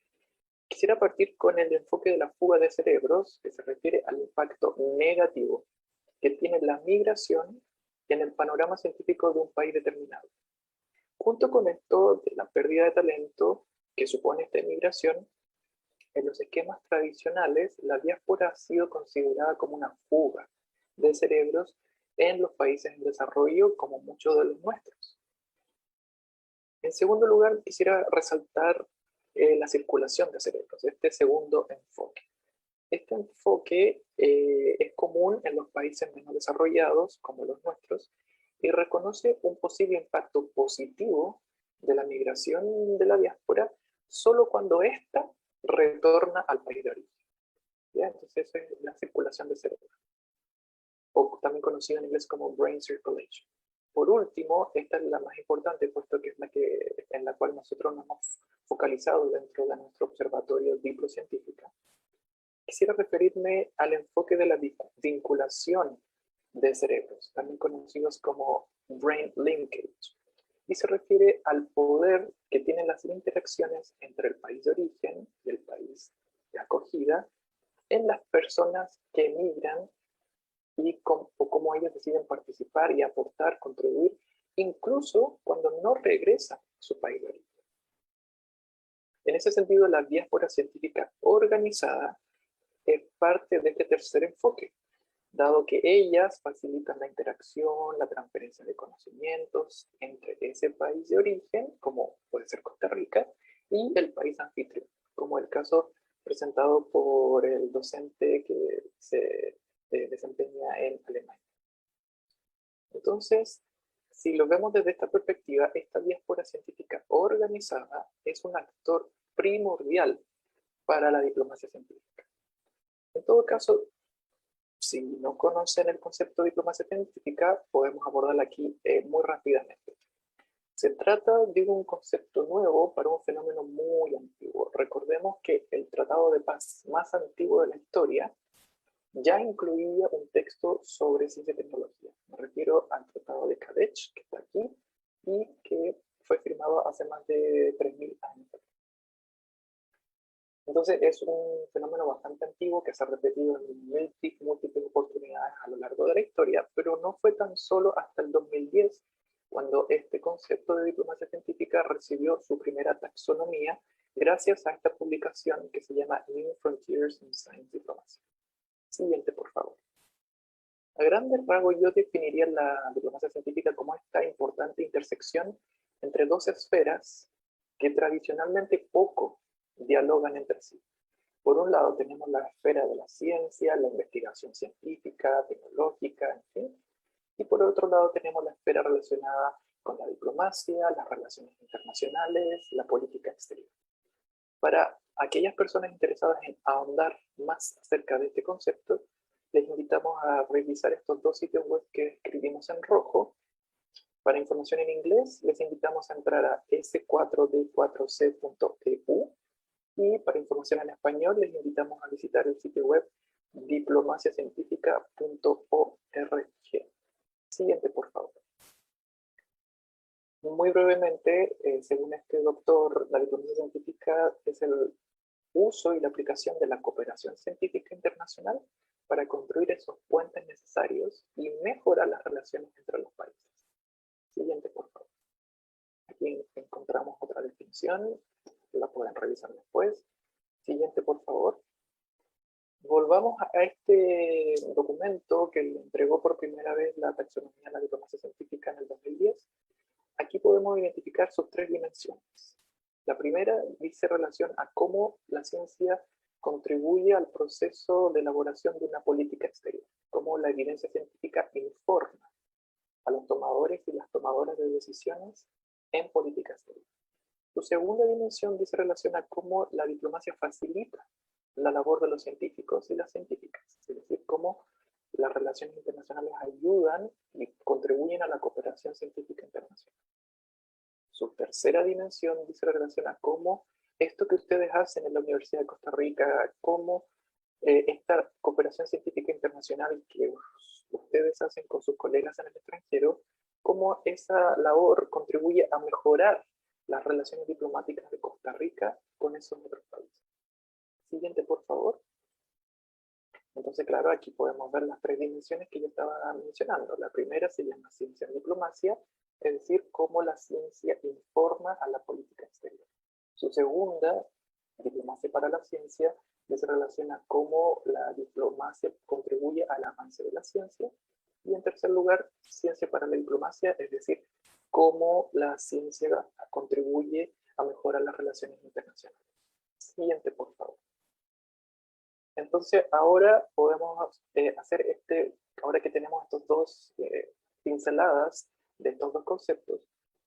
Quisiera partir con el enfoque de la fuga de cerebros, que se refiere al impacto negativo que tiene la migración en el panorama científico de un país determinado. Junto con esto de la pérdida de talento que supone esta migración, en los esquemas tradicionales, la diáspora ha sido considerada como una fuga de cerebros en los países en desarrollo, como muchos de los nuestros. En segundo lugar, quisiera resaltar la circulación de cerebros, este segundo enfoque. Este enfoque es común en los países menos desarrollados, como los nuestros, y reconoce un posible impacto positivo de la migración de la diáspora solo cuando ésta retorna al país de origen. ¿Ya? Entonces, esa es la circulación de cerebro, o también conocida en inglés como brain circulation. por último, esta es la más importante, puesto que es en la cual nosotros nos hemos focalizado dentro de nuestro observatorio diplocientífica. Quisiera referirme al enfoque de la vinculación de cerebros, también conocidos como brain linkage, y se refiere al poder que tienen las interacciones entre el país de origen y el país de acogida en las personas que emigran y cómo ellos deciden participar y aportar, contribuir, incluso cuando no regresan a su país de origen. En ese sentido, la diáspora científica organizada es parte de este tercer enfoque, dado que ellas facilitan la interacción, la transferencia de conocimientos entre ese país de origen, como puede ser Costa Rica, y el país anfitrión, como el caso presentado por el docente que se desempeña en Alemania. Entonces, si lo vemos desde esta perspectiva, esta diáspora científica organizada es un actor primordial para la diplomacia científica. En todo caso, si no conocen el concepto de diplomacia científica, podemos abordarlo aquí muy rápidamente. Se trata de un concepto nuevo para un fenómeno muy antiguo. Recordemos que el Tratado de Paz más antiguo de la historia ya incluía un texto sobre ciencia y tecnología. Me refiero al Tratado de Cadech, que está aquí, y que fue firmado hace más de 3000 años. Entonces es un fenómeno bastante antiguo que se ha repetido en múltiples oportunidades a lo largo de la historia, pero no fue tan solo hasta el 2010 cuando este concepto de diplomacia científica recibió su primera taxonomía gracias a esta publicación que se llama New Frontiers in Science Diplomacy. Siguiente, por favor. A grandes rasgos yo definiría la diplomacia científica como esta importante intersección entre dos esferas que tradicionalmente poco dialogan entre sí. Por un lado tenemos la esfera de la ciencia, la investigación científica, tecnológica, en fin. Y por otro lado tenemos la esfera relacionada con la diplomacia, las relaciones internacionales, la política exterior. Para aquellas personas interesadas en ahondar más acerca de este concepto, les invitamos a revisar estos dos sitios web que escribimos en rojo. Para información en inglés, les invitamos a entrar a s4d4c.eu y para información en español, les invitamos a visitar el sitio web diplomaciacientifica.org. Siguiente, por favor. Muy brevemente, según este doctor, la diplomacia científica es el uso y la aplicación de la cooperación científica internacional para construir esos puentes necesarios y mejorar las relaciones entre los países. Siguiente, por favor. Aquí encontramos otra definición, la pueden revisar después. Siguiente, por favor. Volvamos a este documento que le entregó por primera vez la taxonomía de la diplomacia científica en el 2010. Aquí podemos identificar sus tres dimensiones. La primera dice relación a cómo la ciencia contribuye al proceso de elaboración de una política exterior, cómo la evidencia científica informa a los tomadores y las tomadoras de decisiones en política exterior. Su segunda dimensión dice relación a cómo la diplomacia facilita la labor de los científicos y las científicas, es decir, cómo las relaciones internacionales ayudan y contribuyen a la cooperación científica internacional. Su tercera dimensión dice relación a cómo esto que ustedes hacen en la Universidad de Costa Rica, cómo esta cooperación científica internacional que ustedes hacen con sus colegas en el extranjero, cómo esa labor contribuye a mejorar las relaciones diplomáticas de Costa Rica con esos otros países. Siguiente, por favor. Entonces, claro, aquí podemos ver las tres dimensiones que yo estaba mencionando. La primera se llama ciencia y diplomacia, es decir, cómo la ciencia informa a la política exterior. Su segunda, diplomacia para la ciencia, se relaciona a cómo la diplomacia contribuye al avance de la ciencia. Y en tercer lugar, ciencia para la diplomacia, es decir, cómo la ciencia contribuye a mejorar las relaciones internacionales. Siguiente, por favor. Entonces, ahora podemos hacer ahora que tenemos estos dos pinceladas de estos dos conceptos,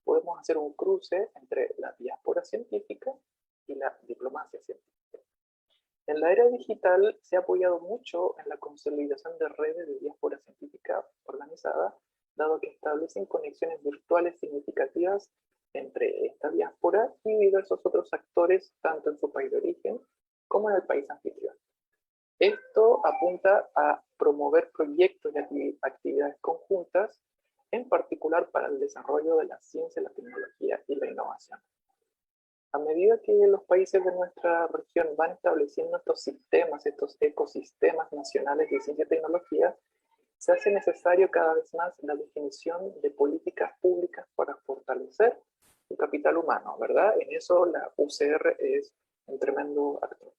podemos hacer un cruce entre la diáspora científica y la diplomacia científica. En la era digital se ha apoyado mucho en la consolidación de redes de diáspora científica organizada dado que establecen conexiones virtuales significativas entre esta diáspora y diversos otros actores, tanto en su país de origen como en el país anfitrión. Esto apunta a promover proyectos y actividades conjuntas, en particular para el desarrollo de la ciencia, la tecnología y la innovación. A medida que los países de nuestra región van estableciendo estos sistemas, estos ecosistemas nacionales de ciencia y tecnología, se hace necesario cada vez más la definición de políticas públicas para fortalecer el capital humano, ¿verdad? En eso la UCR es un tremendo actor.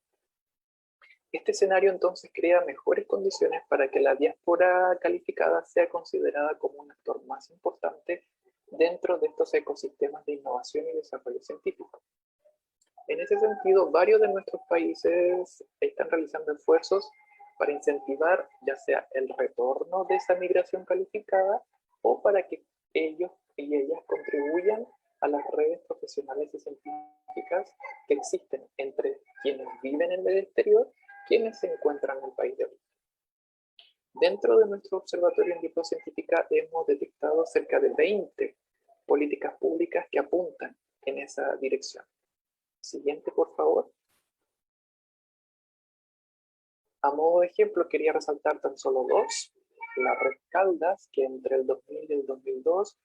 Este escenario entonces crea mejores condiciones para que la diáspora calificada sea considerada como un actor más importante dentro de estos ecosistemas de innovación y desarrollo científico. En ese sentido, varios de nuestros países están realizando esfuerzos para incentivar ya sea el retorno de esa migración calificada o para que ellos y ellas contribuyan a las redes profesionales y científicas que existen entre quienes viven en el exterior, quienes se encuentran en el país de origen. Dentro de nuestro observatorio en diplocientífica hemos detectado cerca de 20 políticas públicas que apuntan en esa dirección. Siguiente, por favor. A modo de ejemplo, quería resaltar tan solo dos. La Red Caldas, que entre el 2000 y el 2002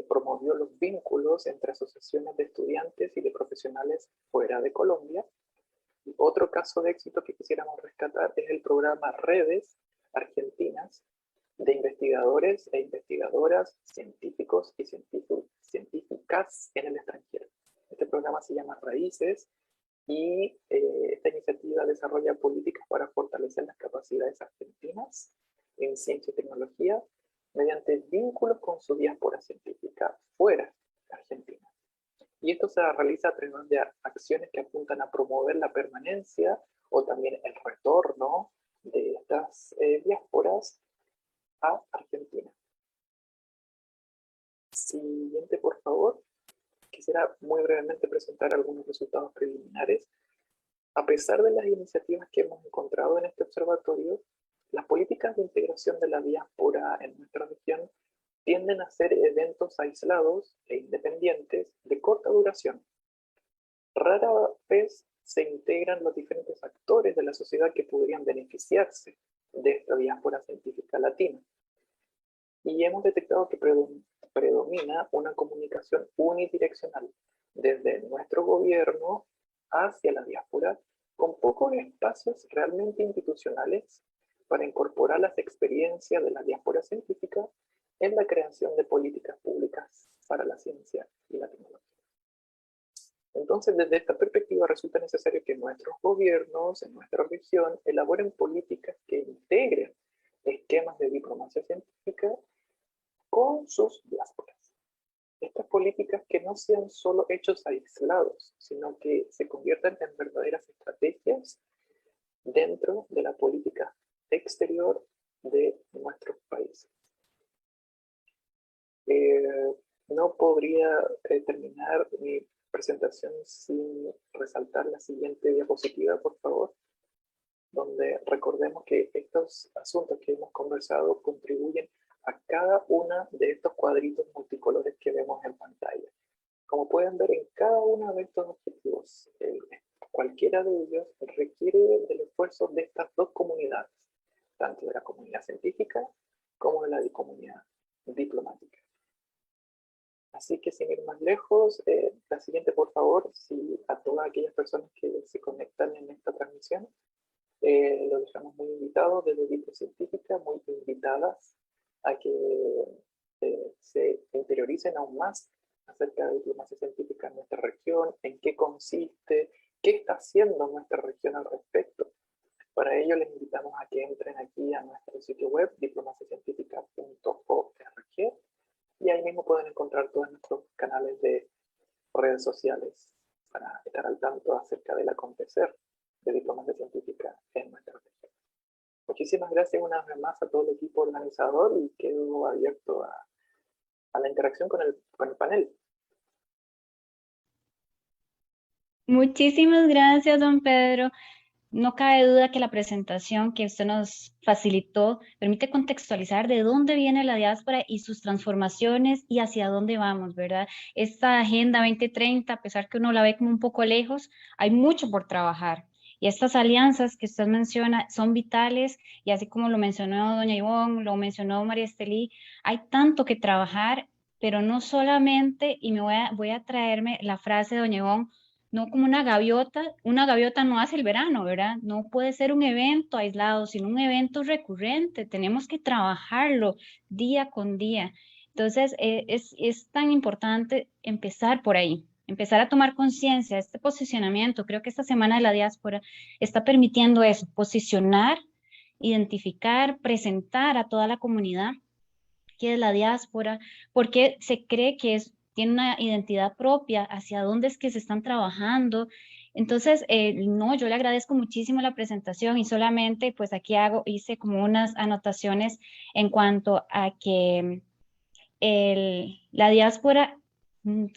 promovió los vínculos entre asociaciones de estudiantes y de profesionales fuera de Colombia. Y otro caso de éxito que quisiéramos rescatar es el programa Redes Argentinas de investigadores e investigadoras, científicos y científicas en el extranjero. Este programa se llama Raíces y esta iniciativa desarrolla políticas para fortalecer las capacidades argentinas en ciencia y tecnología mediante vínculos con su diáspora científica fuera de Argentina. Y esto se realiza a través de acciones que apuntan a promover la permanencia o también el retorno de estas diásporas a Argentina. Siguiente, por favor. Quisiera muy brevemente presentar algunos resultados preliminares. A pesar de las iniciativas que hemos encontrado en este observatorio, las políticas de integración de la diáspora en nuestra región tienden a ser eventos aislados e independientes de corta duración. Rara vez se integran los diferentes actores de la sociedad que podrían beneficiarse de esta diáspora científica latina. Y hemos detectado que predomina una comunicación unidireccional desde nuestro gobierno hacia la diáspora, con pocos espacios realmente institucionales para incorporar las experiencias de la diáspora científica en la creación de políticas públicas para la ciencia y la tecnología. Entonces, desde esta perspectiva resulta necesario que nuestros gobiernos en nuestra región elaboren políticas que integren esquemas de diplomacia científica con sus diásporas. Estas políticas que no sean solo hechos aislados, sino que se conviertan en verdaderas estrategias dentro de la política exterior de nuestros países. No podría terminar mi presentación sin resaltar la siguiente diapositiva, por favor, donde recordemos que estos asuntos que hemos conversado contribuyen a cada uno de estos cuadritos multicolores que vemos en pantalla. Como pueden ver, en cada uno de estos objetivos, cualquiera de ellos requiere del esfuerzo de estas dos comunidades, tanto de la comunidad científica como de la comunidad diplomática. Así que sin ir más lejos, la siguiente, por favor, si a todas aquellas personas que se conectan en esta transmisión, los dejamos muy invitados desde Diplocientífica, muy invitadas a que se interioricen aún más acerca de la diplomacia científica en nuestra región, en qué consiste, qué está haciendo nuestra región al respecto. Para ello les invitamos a que entren aquí a nuestro sitio web, diplomaciacientifica.org, y ahí mismo pueden encontrar todos nuestros canales de redes sociales para estar al tanto acerca del acontecer de diplomacia científica en nuestra región. Muchísimas gracias una vez más a todo el equipo organizador y quedo abierto a la interacción con el panel. Muchísimas gracias, don Pedro. No cabe duda que la presentación que usted nos facilitó permite contextualizar de dónde viene la diáspora y sus transformaciones y hacia dónde vamos, ¿verdad? Esta Agenda 2030, a pesar que uno la ve como un poco lejos, hay mucho por trabajar. Y estas alianzas que usted menciona son vitales, y así como lo mencionó doña Ivonne, lo mencionó María Estelí, hay tanto que trabajar, pero no solamente, y voy a traerme la frase de doña Ivonne, no como una gaviota no hace el verano, ¿verdad? No puede ser un evento aislado, sino un evento recurrente, tenemos que trabajarlo día con día. Entonces, es tan importante empezar por ahí, empezar a tomar conciencia de este posicionamiento. Creo que esta Semana de la Diáspora está permitiendo eso, posicionar, identificar, presentar a toda la comunidad qué es la diáspora, porque se cree que tiene una identidad propia, hacia dónde es que se están trabajando. Entonces, no, yo le agradezco muchísimo la presentación y solamente pues aquí hice como unas anotaciones en cuanto a que la diáspora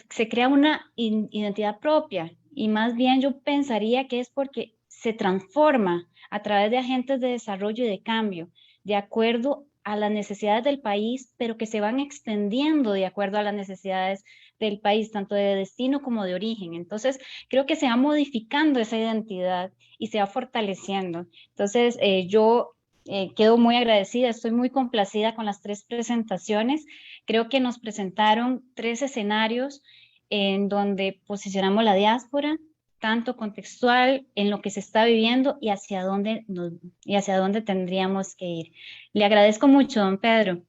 se crea una identidad propia y más bien yo pensaría que es porque se transforma a través de agentes de desarrollo y de cambio, de acuerdo a las necesidades del país, pero que se van extendiendo de acuerdo a las necesidades del país, tanto de destino como de origen. Entonces, creo que se va modificando esa identidad y se va fortaleciendo. Entonces, yo quedo muy agradecida, estoy muy complacida con las tres presentaciones. Creo que nos presentaron tres escenarios en donde posicionamos la diáspora, tanto contextual en lo que se está viviendo y hacia dónde tendríamos que ir. Le agradezco mucho, don Pedro.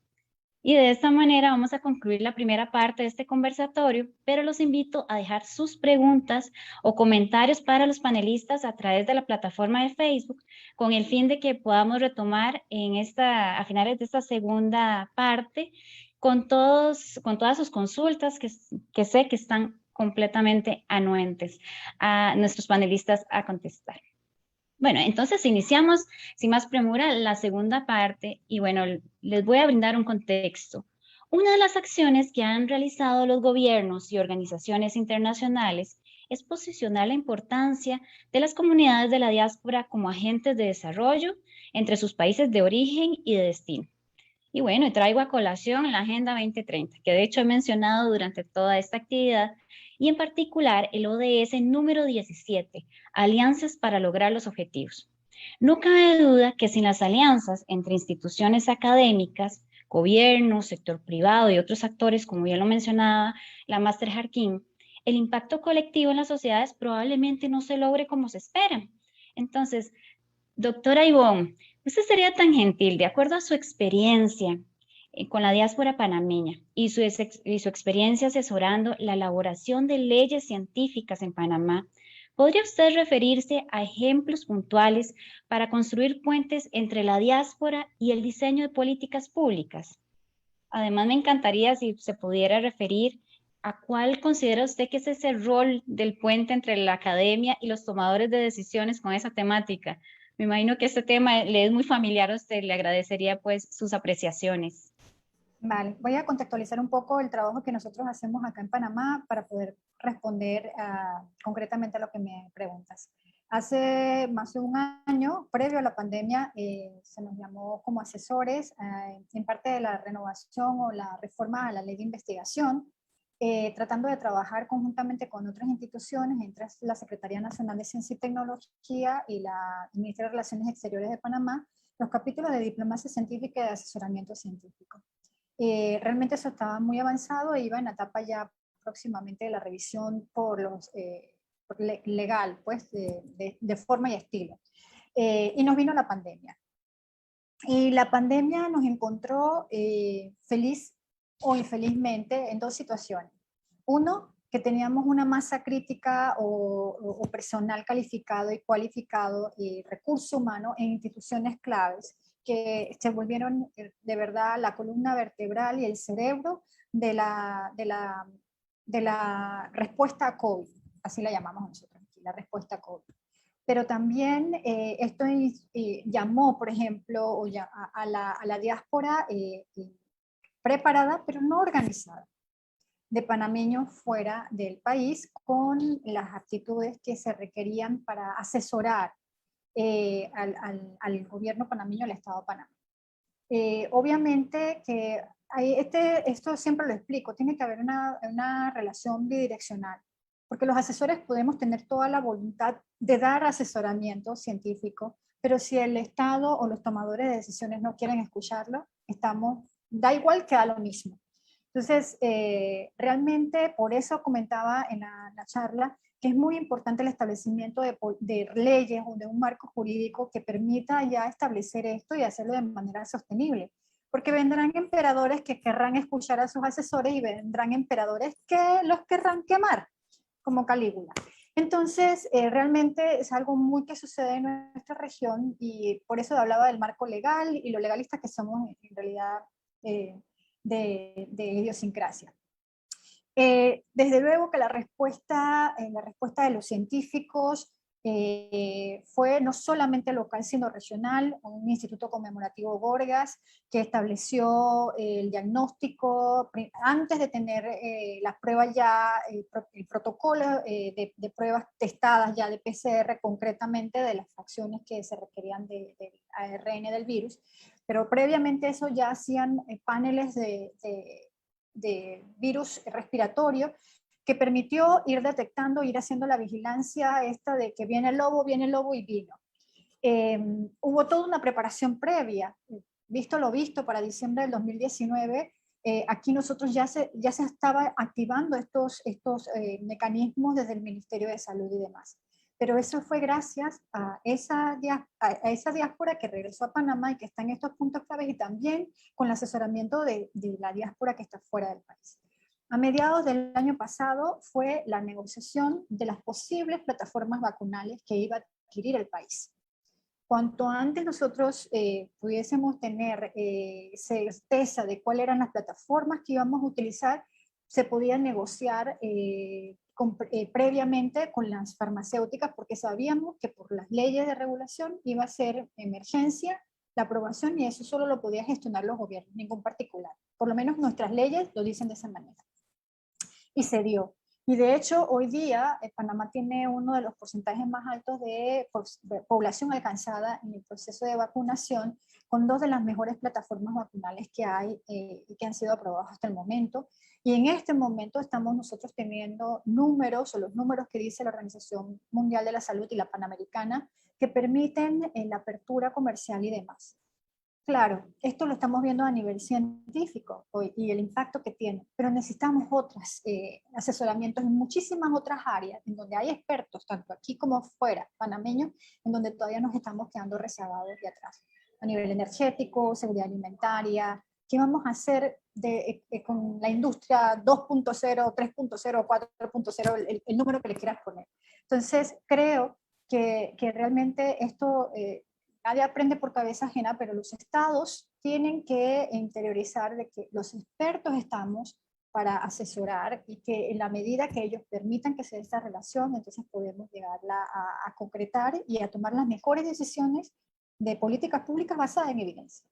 Y de esta manera vamos a concluir la primera parte de este conversatorio, pero los invito a dejar sus preguntas o comentarios para los panelistas a través de la plataforma de Facebook, con el fin de que podamos retomar a finales de esta segunda parte con todas sus consultas que sé que están completamente anuentes a nuestros panelistas a contestar. Bueno, entonces iniciamos sin más premura la segunda parte y bueno, les voy a brindar un contexto. Una de las acciones que han realizado los gobiernos y organizaciones internacionales es posicionar la importancia de las comunidades de la diáspora como agentes de desarrollo entre sus países de origen y de destino. Y bueno, traigo a colación la Agenda 2030, que de hecho he mencionado durante toda esta actividad, y en particular el ODS número 17, Alianzas para lograr los objetivos. No cabe duda que sin las alianzas entre instituciones académicas, gobierno, sector privado y otros actores, como ya lo mencionaba la Máster Harkin, el impacto colectivo en las sociedades probablemente no se logre como se espera. Entonces, doctora Ivonne, usted sería tan gentil, de acuerdo a su experiencia con la diáspora panameña y su experiencia asesorando la elaboración de leyes científicas en Panamá, ¿podría usted referirse a ejemplos puntuales para construir puentes entre la diáspora y el diseño de políticas públicas? Además, me encantaría si se pudiera referir a cuál considera usted que es ese rol del puente entre la academia y los tomadores de decisiones con esa temática. Me imagino que este tema le es muy familiar a usted, le agradecería pues sus apreciaciones. Vale, voy a contextualizar un poco el trabajo que nosotros hacemos acá en Panamá para poder responder concretamente a lo que me preguntas. Hace más de un año, previo a la pandemia, se nos llamó como asesores en parte de la renovación o la reforma a la ley de investigación, tratando de trabajar conjuntamente con otras instituciones, entre la Secretaría Nacional de Ciencia y Tecnología y la Ministerio de Relaciones Exteriores de Panamá, los capítulos de diplomacia científica y de asesoramiento científico. Realmente eso estaba muy avanzado e iba en la etapa ya próximamente de la revisión por legal, pues de forma y estilo. Y nos vino la pandemia. Y la pandemia nos encontró feliz o infelizmente en dos situaciones. Uno, que teníamos una masa crítica o personal calificado y cualificado y recurso humano en instituciones claves que se volvieron de verdad la columna vertebral y el cerebro de la respuesta a COVID, así la llamamos nosotros aquí, la respuesta a COVID. Pero también esto llamó, por ejemplo, a la diáspora preparada, pero no organizada, de panameños fuera del país con las aptitudes que se requerían para asesorar al gobierno panameño, al Estado de Panamá. Obviamente que esto siempre lo explico, tiene que haber una relación bidireccional, porque los asesores podemos tener toda la voluntad de dar asesoramiento científico, pero si el Estado o los tomadores de decisiones no quieren escucharlo, da igual que da lo mismo. Entonces, realmente por eso comentaba en la charla que es muy importante el establecimiento de leyes o de un marco jurídico que permita ya establecer esto y hacerlo de manera sostenible. Porque vendrán emperadores que querrán escuchar a sus asesores y vendrán emperadores que los querrán quemar, como Calígula. Entonces, realmente es algo muy que sucede en nuestra región y por eso hablaba del marco legal y lo legalistas que somos en realidad de idiosincrasia. Desde luego que la respuesta de los científicos fue no solamente local, sino regional, un instituto conmemorativo Gorgas, que estableció el diagnóstico antes de tener las pruebas ya, el protocolo de pruebas testadas ya de PCR concretamente de las fracciones que se requerían del ARN del virus, pero previamente eso ya hacían paneles de virus respiratorio que permitió ir detectando, ir haciendo la vigilancia esta de que viene el lobo y vino. Hubo toda una preparación previa, visto lo visto para diciembre del 2019, aquí nosotros ya se estaba activando estos mecanismos desde el Ministerio de Salud y demás. Pero eso fue gracias a esa diáspora que regresó a Panamá y que está en estos puntos claves y también con el asesoramiento de la diáspora que está fuera del país. A mediados del año pasado fue la negociación de las posibles plataformas vacunales que iba a adquirir el país. Cuanto antes nosotros pudiésemos tener certeza de cuáles eran las plataformas que íbamos a utilizar, se podía negociar previamente con las farmacéuticas porque sabíamos que por las leyes de regulación iba a ser emergencia la aprobación y eso solo lo podían gestionar los gobiernos, ningún particular. Por lo menos nuestras leyes lo dicen de esa manera. Y se dio. Y de hecho, hoy día, Panamá tiene uno de los porcentajes más altos de población alcanzada en el proceso de vacunación, con 2 de las mejores plataformas vacunales que hay y que han sido aprobadas hasta el momento. Y en este momento estamos nosotros teniendo números, o los números que dice la Organización Mundial de la Salud y la Panamericana, que permiten la apertura comercial y demás. Claro, esto lo estamos viendo a nivel científico y el impacto que tiene, pero necesitamos otros asesoramientos en muchísimas otras áreas, en donde hay expertos, tanto aquí como fuera, panameños, en donde todavía nos estamos quedando rezagados de atrás. A nivel energético, seguridad alimentaria, ¿qué vamos a hacer con la industria 2.0, 3.0, 4.0, el número que le quieras poner? Entonces, creo que realmente esto... nadie aprende por cabeza ajena, pero los estados tienen que interiorizar de que los expertos estamos para asesorar y que en la medida que ellos permitan que se dé esta relación, entonces podemos llegarla a concretar y a tomar las mejores decisiones de políticas públicas basadas en evidencia.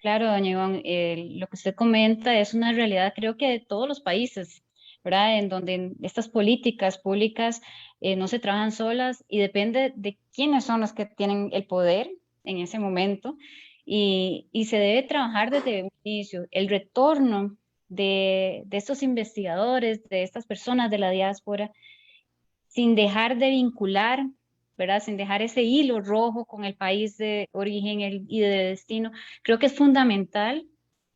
Claro, doña Ivonne, lo que usted comenta es una realidad, creo que de todos los países, ¿verdad? En donde estas políticas públicas no se trabajan solas y depende de quiénes son los que tienen el poder en ese momento y se debe trabajar desde un inicio. El retorno de estos investigadores, de estas personas de la diáspora, sin dejar de vincular, ¿verdad? Sin dejar ese hilo rojo con el país de origen y de destino, creo que es fundamental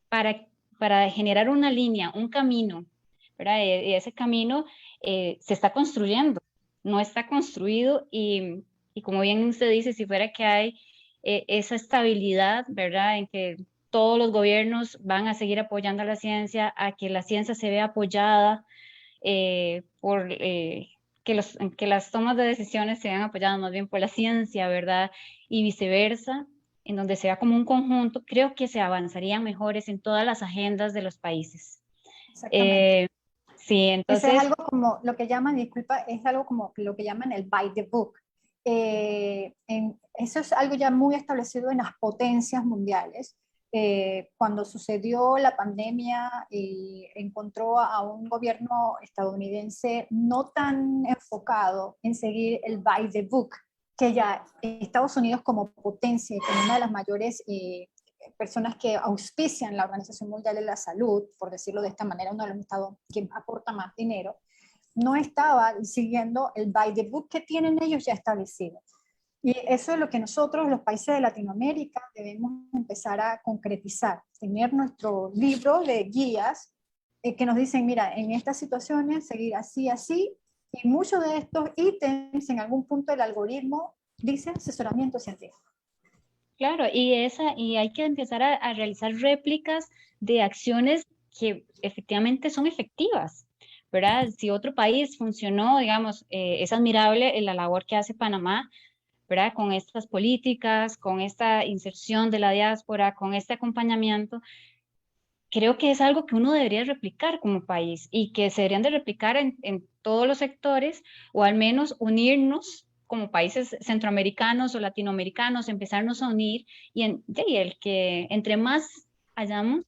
para generar una línea, un camino, ¿verdad? Y ese camino se está construyendo, no está construido y como bien usted dice, si fuera que hay esa estabilidad, ¿verdad? En que todos los gobiernos van a seguir apoyando a la ciencia, a que la ciencia se vea apoyada por que las tomas de decisiones sean apoyadas más bien por la ciencia, ¿verdad? Y viceversa, en donde sea como un conjunto, creo que se avanzarían mejores en todas las agendas de los países. Exactamente. Sí, entonces... Eso es algo como lo que llaman, disculpa, es algo como lo que llaman el by the book. Eso es algo ya muy establecido en las potencias mundiales, cuando sucedió la pandemia, encontró a un gobierno estadounidense no tan enfocado en seguir el by the book, que ya Estados Unidos como potencia y como una de las mayores personas que auspician la Organización Mundial de la Salud, por decirlo de esta manera, uno de los estados que aporta más dinero, no estaba siguiendo el by the book que tienen ellos ya establecido. Y eso es lo que nosotros, los países de Latinoamérica, debemos empezar a concretizar, tener nuestro libro de guías que nos dicen, mira, en estas situaciones seguir así, así, y muchos de estos ítems en algún punto del algoritmo dice asesoramiento científico. Claro, y hay que empezar a realizar réplicas de acciones que efectivamente son efectivas, ¿verdad? Si otro país funcionó, digamos, es admirable la labor que hace Panamá, ¿verdad? Con estas políticas, con esta inserción de la diáspora, con este acompañamiento. Creo que es algo que uno debería replicar como país y que se deberían de replicar en todos los sectores, o al menos unirnos como países centroamericanos o latinoamericanos, empezarnos a unir y el que entre más hayamos,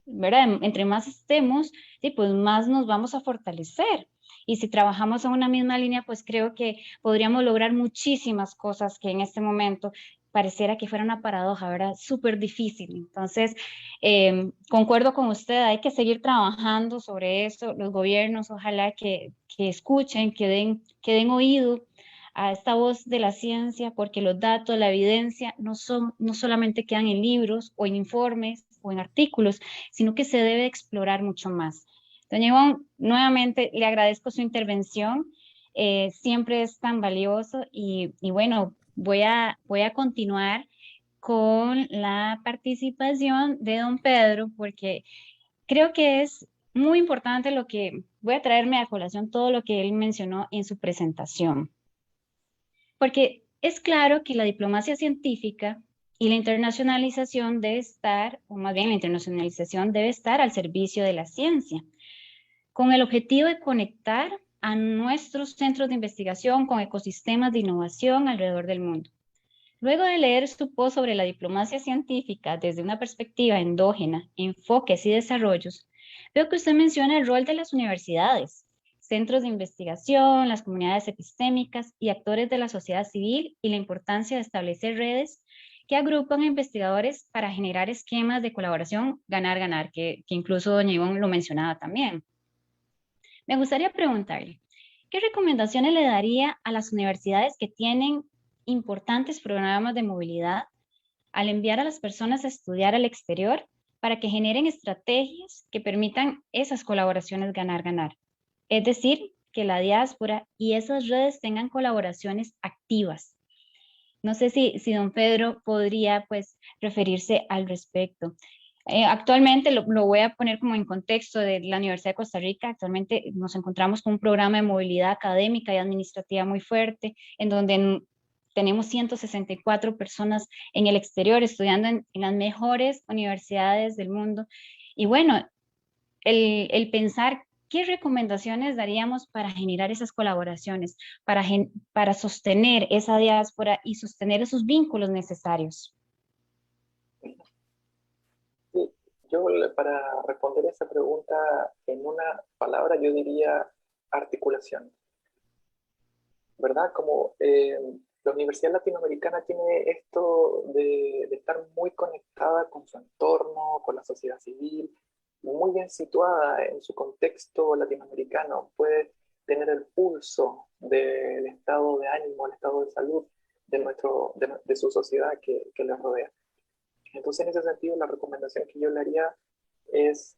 ¿verdad? Entre más estemos, y pues más nos vamos a fortalecer. Y si trabajamos en una misma línea, pues creo que podríamos lograr muchísimas cosas que en este momento pareciera que fuera una paradoja, ¿verdad? Súper difícil. Entonces, concuerdo con usted, hay que seguir trabajando sobre eso. Los gobiernos, ojalá que escuchen, que den oído a esta voz de la ciencia, porque los datos, la evidencia, no solamente quedan en libros o en informes o en artículos, sino que se debe explorar mucho más. Doña Ivonne, nuevamente le agradezco su intervención, siempre es tan valioso y bueno, voy a continuar con la participación de don Pedro, porque creo que es muy importante lo que voy a traerme a colación todo lo que él mencionó en su presentación. Porque es claro que la diplomacia científica y la internacionalización debe estar, o más bien la internacionalización debe estar al servicio de la ciencia, con el objetivo de conectar a nuestros centros de investigación con ecosistemas de innovación alrededor del mundo. Luego de leer su post sobre la diplomacia científica desde una perspectiva endógena, enfoques y desarrollos, veo que usted menciona el rol de las universidades, centros de investigación, las comunidades epistémicas y actores de la sociedad civil y la importancia de establecer redes que agrupan a investigadores para generar esquemas de colaboración ganar-ganar, que incluso doña Ivonne lo mencionaba también. Me gustaría preguntarle, ¿qué recomendaciones le daría a las universidades que tienen importantes programas de movilidad al enviar a las personas a estudiar al exterior para que generen estrategias que permitan esas colaboraciones ganar-ganar? Es decir, que la diáspora y esas redes tengan colaboraciones activas. No sé si don Pedro podría pues referirse al respecto. Actualmente lo voy a poner como en contexto de la Universidad de Costa Rica. Actualmente nos encontramos con un programa de movilidad académica y administrativa muy fuerte, en donde tenemos 164 personas en el exterior estudiando en las mejores universidades del mundo. Y bueno, el pensar qué recomendaciones daríamos para generar esas colaboraciones, para sostener esa diáspora y sostener esos vínculos necesarios. Sí, yo para responder esa pregunta en una palabra yo diría articulación, ¿verdad? Como la Universidad Latinoamericana tiene esto de estar muy conectada con su entorno, con la sociedad civil, muy bien situada en su contexto latinoamericano, puede tener el pulso del estado de ánimo, el estado de salud de su sociedad que les rodea. Entonces, en ese sentido, la recomendación que yo le haría es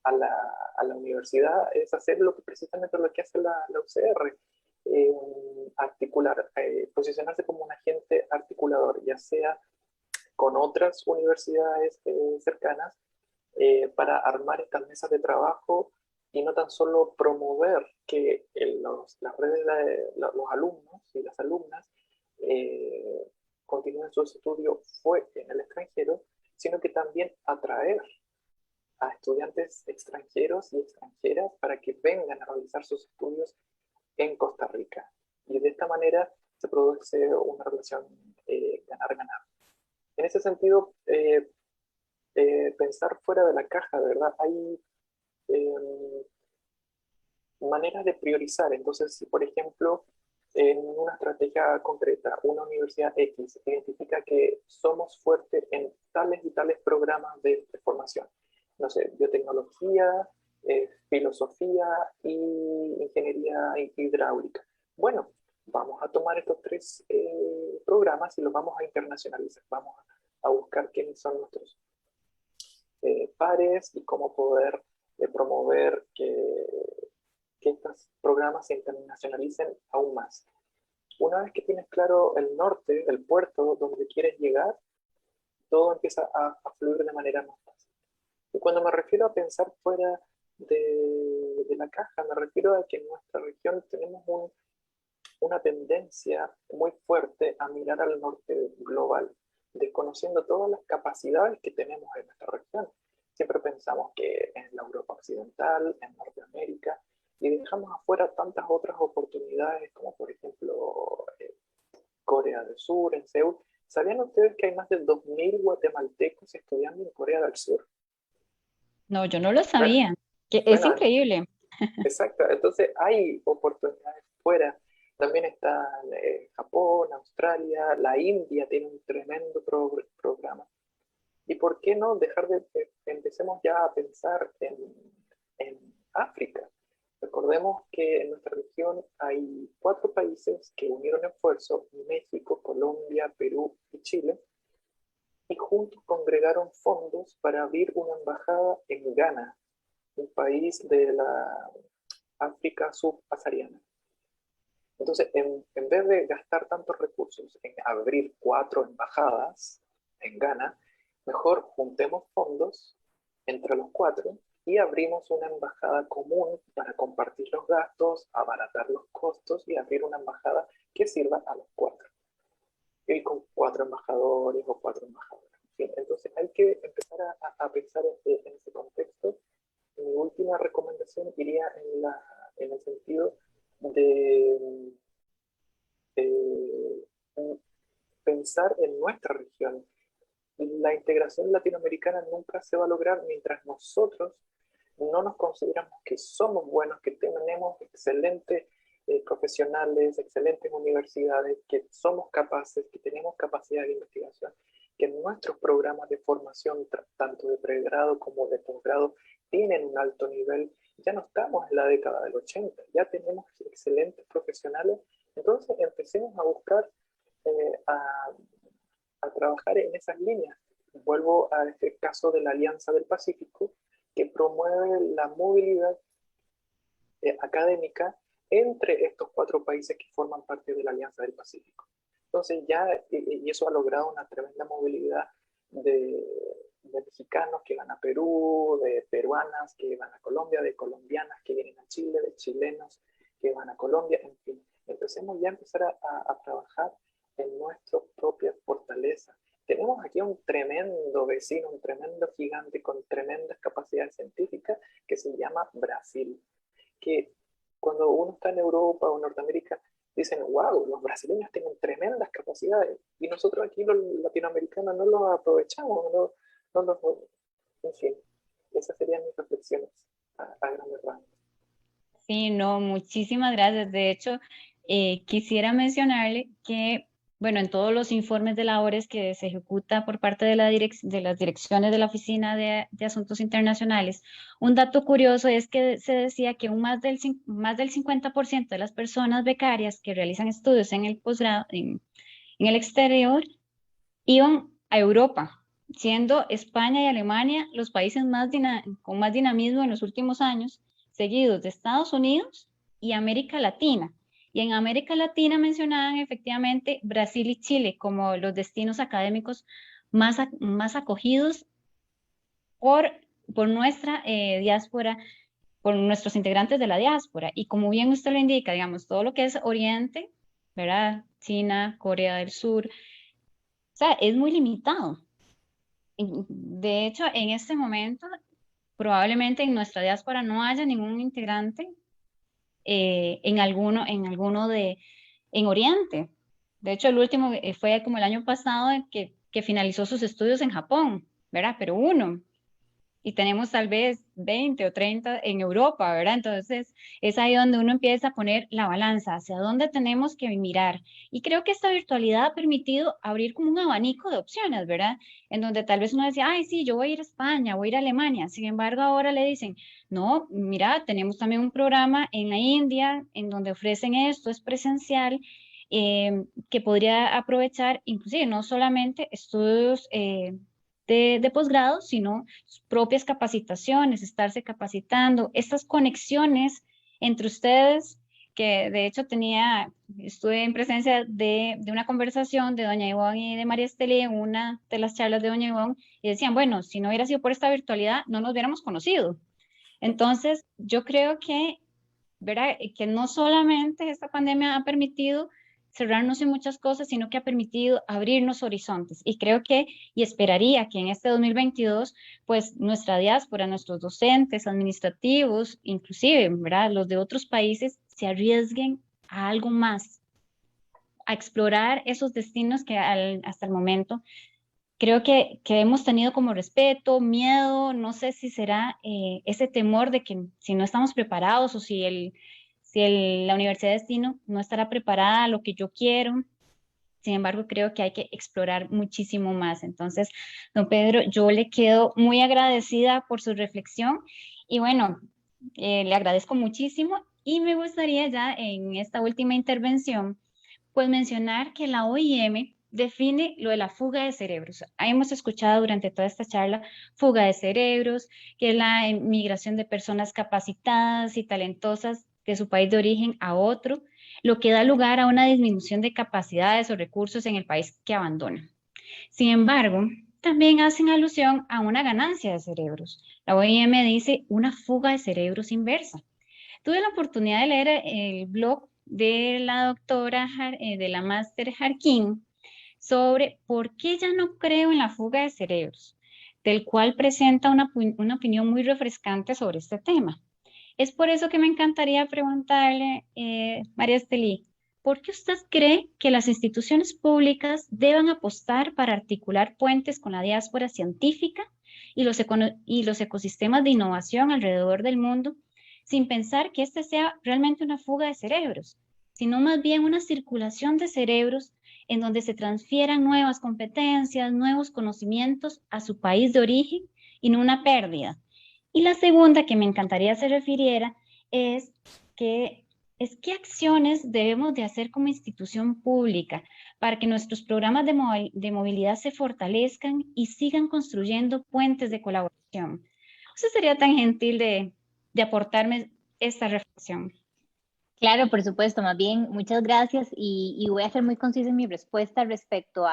a la universidad es hacer precisamente lo que hace la UCR, articular, posicionarse como un agente articulador, ya sea con otras universidades cercanas, para armar estas mesas de trabajo y no tan solo promover que las redes los alumnos y las alumnas continúen sus estudios en el extranjero, sino que también atraer a estudiantes extranjeros y extranjeras para que vengan a realizar sus estudios en Costa Rica. Y de esta manera se produce una relación ganar-ganar. En ese sentido, pensar fuera de la caja, ¿verdad? Hay maneras de priorizar. Entonces, si por ejemplo, en una estrategia concreta, una universidad X identifica que somos fuertes en tales y tales programas de formación, no sé, biotecnología, filosofía y ingeniería hidráulica. Bueno, vamos a tomar estos tres programas y los vamos a internacionalizar. Vamos a buscar quiénes son nuestros pares y cómo poder promover que estos programas se internacionalicen aún más. Una vez que tienes claro el norte, el puerto donde quieres llegar, todo empieza a fluir de manera más fácil. Y cuando me refiero a pensar fuera de la caja, me refiero a que en nuestra región tenemos una tendencia muy fuerte a mirar al norte global, desconociendo todas las capacidades que tenemos en nuestra región. Siempre pensamos que en la Europa occidental, en Norteamérica, y dejamos afuera tantas otras oportunidades como por ejemplo Corea del Sur, en Seúl. ¿Sabían ustedes que hay más de 2.000 guatemaltecos estudiando en Corea del Sur? No, yo no lo Bueno, sabía. Que es bueno, increíble. exacto. Entonces hay oportunidades fuera. También están Japón, Australia, la India tiene un tremendo programa. ¿Y por qué no dejar empecemos ya a pensar en África? Recordemos que en nuestra región hay 4 países que unieron esfuerzos: México, Colombia, Perú y Chile, y juntos congregaron fondos para abrir una embajada en Ghana, un país de la África subsahariana. Entonces, en vez de gastar tantos recursos en abrir 4 embajadas en Ghana, mejor juntemos fondos entre los 4 y abrimos una embajada común para compartir los gastos, abaratar los costos y abrir una embajada que sirva a los 4. Y con 4 embajadores o 4 embajadoras. En fin, entonces hay que empezar a pensar en ese contexto. Mi última recomendación iría en el sentido de pensar en nuestra región. La integración latinoamericana nunca se va a lograr mientras nosotros no nos consideramos que somos buenos, que tenemos excelentes profesionales, excelentes universidades, que somos capaces, que tenemos capacidad de investigación, que nuestros programas de formación, tanto de pregrado como de posgrado, tienen un alto nivel. Ya no estamos en la década del 80, ya tenemos excelentes profesionales. Entonces empecemos a buscar, a trabajar en esas líneas. Vuelvo a este caso de la Alianza del Pacífico, que promueve la movilidad académica entre estos 4 países que forman parte de la Alianza del Pacífico. Entonces ya, y eso ha logrado una tremenda movilidad de mexicanos que van a Perú, de peruanas que van a Colombia, de colombianas que vienen a Chile, de chilenos que van a Colombia, en fin. Empecemos ya a empezar a trabajar en nuestra propia fortaleza. Tenemos aquí un tremendo vecino, un tremendo gigante con tremendas capacidades científicas que se llama Brasil, que cuando uno está en Europa o Norteamérica dicen, wow, los brasileños tienen tremendas capacidades y nosotros aquí los latinoamericanos no los aprovechamos, en fin, esas serían mis reflexiones a grandes rasgos. Sí, no, muchísimas gracias. De hecho, quisiera mencionarle que, bueno, en todos los informes de labores que se ejecuta por parte de las direcciones de la Oficina de Asuntos Internacionales, un dato curioso es que se decía que más del 50% de las personas becarias que realizan estudios en el posgrado, en el exterior, iban a Europa, siendo España y Alemania los países con más dinamismo en los últimos años, seguidos de Estados Unidos y América Latina. Y en América Latina mencionaban efectivamente Brasil y Chile como los destinos académicos más acogidos por nuestra diáspora, por nuestros integrantes de la diáspora. Y como bien usted lo indica, digamos, todo lo que es Oriente, ¿verdad? China, Corea del Sur, o sea, es muy limitado. De hecho, en este momento, probablemente en nuestra diáspora no haya ningún integrante en Oriente. De hecho, el último fue como el año pasado, en que que finalizó sus estudios en Japón, ¿verdad? Pero uno. Y tenemos tal vez 20 o 30 en Europa, ¿verdad? Entonces es ahí donde uno empieza a poner la balanza, hacia dónde tenemos que mirar. Y creo que esta virtualidad ha permitido abrir como un abanico de opciones, ¿verdad? En donde tal vez uno decía, ay, sí, yo voy a ir a España, voy a ir a Alemania. Sin embargo, ahora le dicen, no, mira, tenemos también un programa en la India en donde ofrecen esto, es presencial, que podría aprovechar, inclusive no solamente estudios de posgrado, sino sus propias capacitaciones, estarse capacitando, estas conexiones entre ustedes, que de hecho estuve en presencia de una conversación de doña Ivonne y de María Esteli en una de las charlas de doña Ivonne, y decían, bueno, si no hubiera sido por esta virtualidad, no nos hubiéramos conocido. Entonces, yo creo que, ¿verdad? Que no solamente esta pandemia ha permitido cerrarnos en muchas cosas, sino que ha permitido abrirnos horizontes. Y creo que, y esperaría que en este 2022, pues nuestra diáspora, nuestros docentes, administrativos, inclusive, ¿verdad? Los de otros países, se arriesguen a algo más, a explorar esos destinos que hasta el momento creo que hemos tenido como respeto, miedo, no sé si será ese temor de que si no estamos preparados o la Universidad de Destino no estará preparada a lo que yo quiero. Sin embargo, creo que hay que explorar muchísimo más. Entonces, don Pedro, yo le quedo muy agradecida por su reflexión y bueno, le agradezco muchísimo y me gustaría ya en esta última intervención pues mencionar que la OIM define lo de la fuga de cerebros. Hemos escuchado durante toda esta charla fuga de cerebros, que es la migración de personas capacitadas y talentosas de su país de origen a otro, lo que da lugar a una disminución de capacidades o recursos en el país que abandonan. Sin embargo, también hacen alusión a una ganancia de cerebros. La OIM dice una fuga de cerebros inversa. Tuve la oportunidad de leer el blog de la doctora, de la máster Harkin, sobre por qué ya no creo en la fuga de cerebros, del cual presenta una opinión muy refrescante sobre este tema. Es por eso que me encantaría preguntarle, María Estelí, ¿por qué usted cree que las instituciones públicas deben apostar para articular puentes con la diáspora científica y los ecosistemas de innovación alrededor del mundo, sin pensar que este sea realmente una fuga de cerebros, sino más bien una circulación de cerebros en donde se transfieran nuevas competencias, nuevos conocimientos a su país de origen y no una pérdida? Y la segunda que me encantaría se refiriera es qué acciones debemos de hacer como institución pública para que nuestros programas de movilidad se fortalezcan y sigan construyendo puentes de colaboración. ¿Usted sería tan gentil de aportarme esta reflexión? Claro, por supuesto, más bien, muchas gracias y voy a ser muy concisa en mi respuesta respecto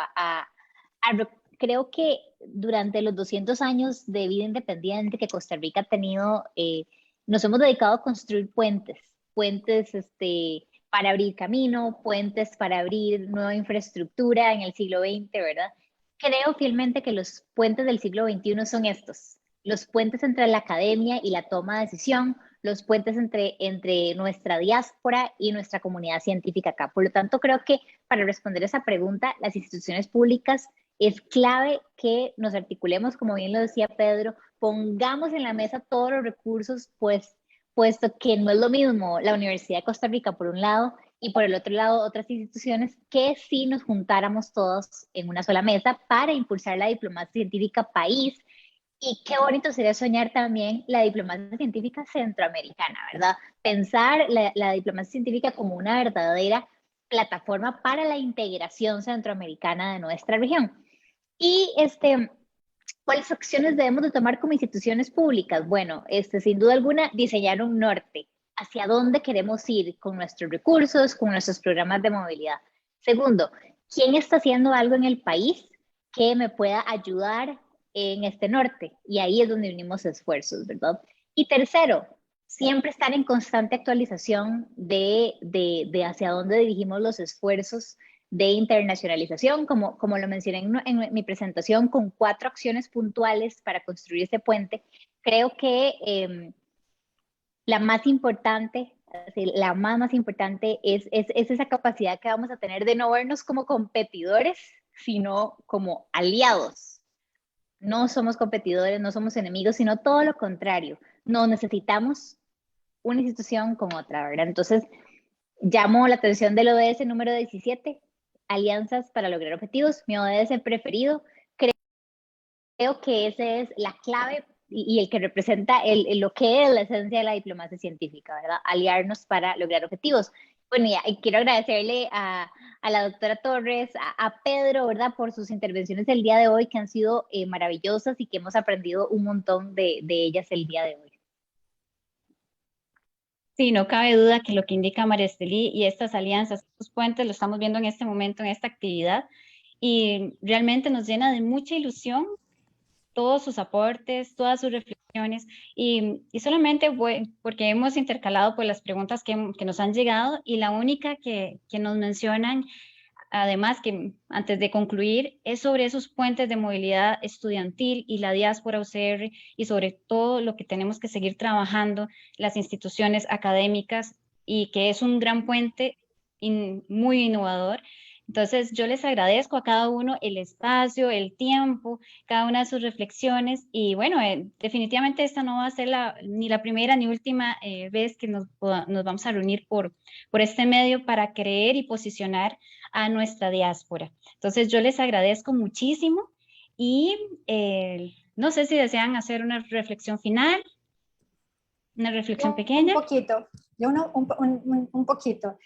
creo que durante los 200 años de vida independiente que Costa Rica ha tenido, nos hemos dedicado a construir puentes para abrir camino, puentes para abrir nueva infraestructura en el siglo XX, ¿verdad? Creo fielmente que los puentes del siglo XXI son estos, los puentes entre la academia y la toma de decisión, los puentes entre nuestra diáspora y nuestra comunidad científica acá. Por lo tanto, creo que para responder esa pregunta, las instituciones públicas es clave que nos articulemos, como bien lo decía Pedro, pongamos en la mesa todos los recursos, puesto que no es lo mismo la Universidad de Costa Rica por un lado y por el otro lado otras instituciones, que si nos juntáramos todos en una sola mesa para impulsar la diplomacia científica país. Y qué bonito sería soñar también la diplomacia científica centroamericana, ¿verdad? Pensar la diplomacia científica como una verdadera plataforma para la integración centroamericana de nuestra región. Y ¿cuáles acciones debemos de tomar como instituciones públicas? Bueno, sin duda alguna, diseñar un norte, hacia dónde queremos ir con nuestros recursos, con nuestros programas de movilidad. Segundo, ¿quién está haciendo algo en el país que me pueda ayudar en este norte? Y ahí es donde unimos esfuerzos, ¿verdad? Y tercero, siempre estar en constante actualización de hacia dónde dirigimos los esfuerzos de internacionalización, como lo mencioné en mi presentación, con 4 acciones puntuales para construir este puente. Creo que la más importante, la más importante es esa capacidad que vamos a tener de no vernos como competidores, sino como aliados. No somos competidores, no somos enemigos, sino todo lo contrario. No necesitamos una institución con otra, ¿verdad? Entonces, llamo la atención del ODS número 17, alianzas para lograr objetivos, mi ODS preferido. Creo que esa es la clave y el que representa lo que es la esencia de la diplomacia científica, ¿verdad? Aliarnos para lograr objetivos. Bueno, y quiero agradecerle a la doctora Torres, a Pedro, ¿verdad? Por sus intervenciones el día de hoy, que han sido maravillosas y que hemos aprendido un montón de ellas el día de hoy. Sí, no cabe duda que lo que indica María Estelí y estas alianzas, estos puentes, lo estamos viendo en este momento, en esta actividad, y realmente nos llena de mucha ilusión todos sus aportes, todas sus reflexiones, y solamente porque hemos intercalado pues, las preguntas que nos han llegado, y la única que nos mencionan, además que antes de concluir, es sobre esos puentes de movilidad estudiantil y la diáspora UCR, y sobre todo lo que tenemos que seguir trabajando las instituciones académicas, y que es un gran puente muy innovador. Entonces, yo les agradezco a cada uno el espacio, el tiempo, cada una de sus reflexiones, y bueno, definitivamente esta no va a ser ni la primera ni última vez que nos vamos a reunir por este medio para creer y posicionar a nuestra diáspora. Entonces, yo les agradezco muchísimo y no sé si desean hacer una reflexión final, una reflexión pequeña. Un poquito. Yo un poquito.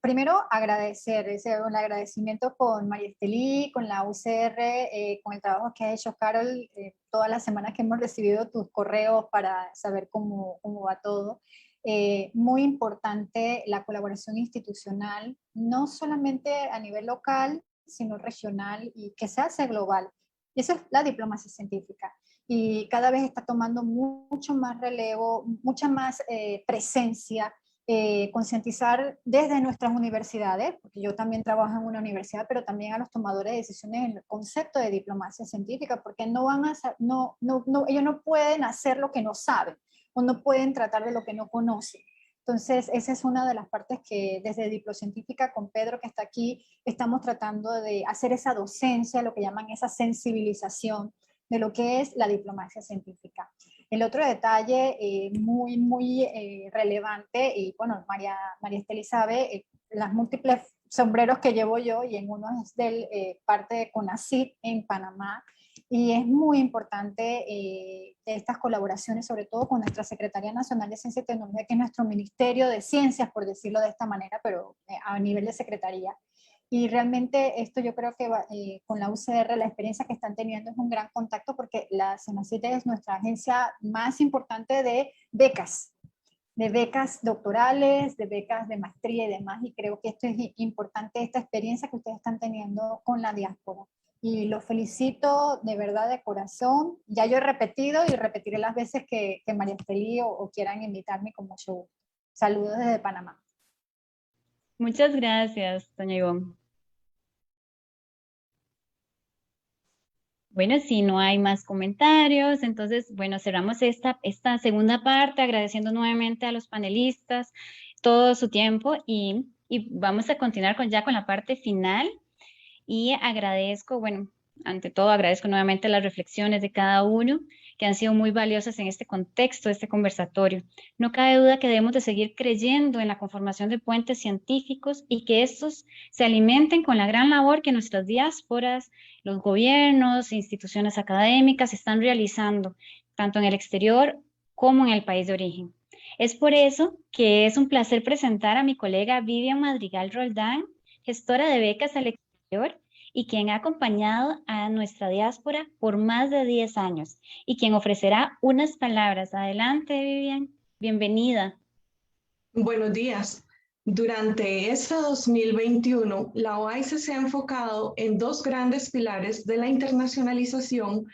Primero, agradecer, un agradecimiento con María Estelí, con la UCR, con el trabajo que ha hecho Carol, todas las semanas que hemos recibido tus correos para saber cómo va todo. Muy importante la colaboración institucional, no solamente a nivel local, sino regional y que se hace global. Y eso es la diplomacia científica. Y cada vez está tomando mucho más relevo, mucha más presencia, concientizar desde nuestras universidades, porque yo también trabajo en una universidad, pero también a los tomadores de decisiones en el concepto de diplomacia científica, porque ellos no pueden hacer lo que no saben, o no pueden tratar de lo que no conocen. Entonces, esa es una de las partes que desde Diplocientífica, con Pedro que está aquí, estamos tratando de hacer esa docencia, lo que llaman esa sensibilización de lo que es la diplomacia científica. El otro detalle muy relevante, y bueno, María Estelí sabe, las múltiples sombreros que llevo yo, y en uno es parte de CONACYT en Panamá, y es muy importante estas colaboraciones, sobre todo con nuestra Secretaría Nacional de Ciencia y Tecnología, que es nuestro Ministerio de Ciencias, por decirlo de esta manera, pero a nivel de secretaría. Y realmente esto yo creo que con la UCR la experiencia que están teniendo es un gran contacto, porque la CENACYT es nuestra agencia más importante de becas doctorales, de becas de maestría y demás, y creo que esto es importante, esta experiencia que ustedes están teniendo con la diáspora. Y los felicito de verdad de corazón. Ya yo he repetido y repetiré las veces que María Estelí o quieran invitarme con mucho gusto. Saludos desde Panamá. Muchas gracias, doña Ivonne. Bueno, si no hay más comentarios, entonces, bueno, cerramos esta segunda parte, agradeciendo nuevamente a los panelistas todo su tiempo, y vamos a continuar ya con la parte final. Y agradezco, bueno, ante todo agradezco nuevamente las reflexiones de cada uno, que han sido muy valiosas en este contexto, de este conversatorio. No cabe duda que debemos de seguir creyendo en la conformación de puentes científicos, y que estos se alimenten con la gran labor que nuestras diásporas, los gobiernos e instituciones académicas están realizando, tanto en el exterior como en el país de origen. Es por eso que es un placer presentar a mi colega Vivian Madrigal Roldán, gestora de becas al exterior, y quien ha acompañado a nuestra diáspora por más de 10 años, y quien ofrecerá unas palabras. Adelante, Vivian. Bienvenida. Buenos días. Durante este 2021, la OAICE se ha enfocado en dos grandes pilares de la internacionalización,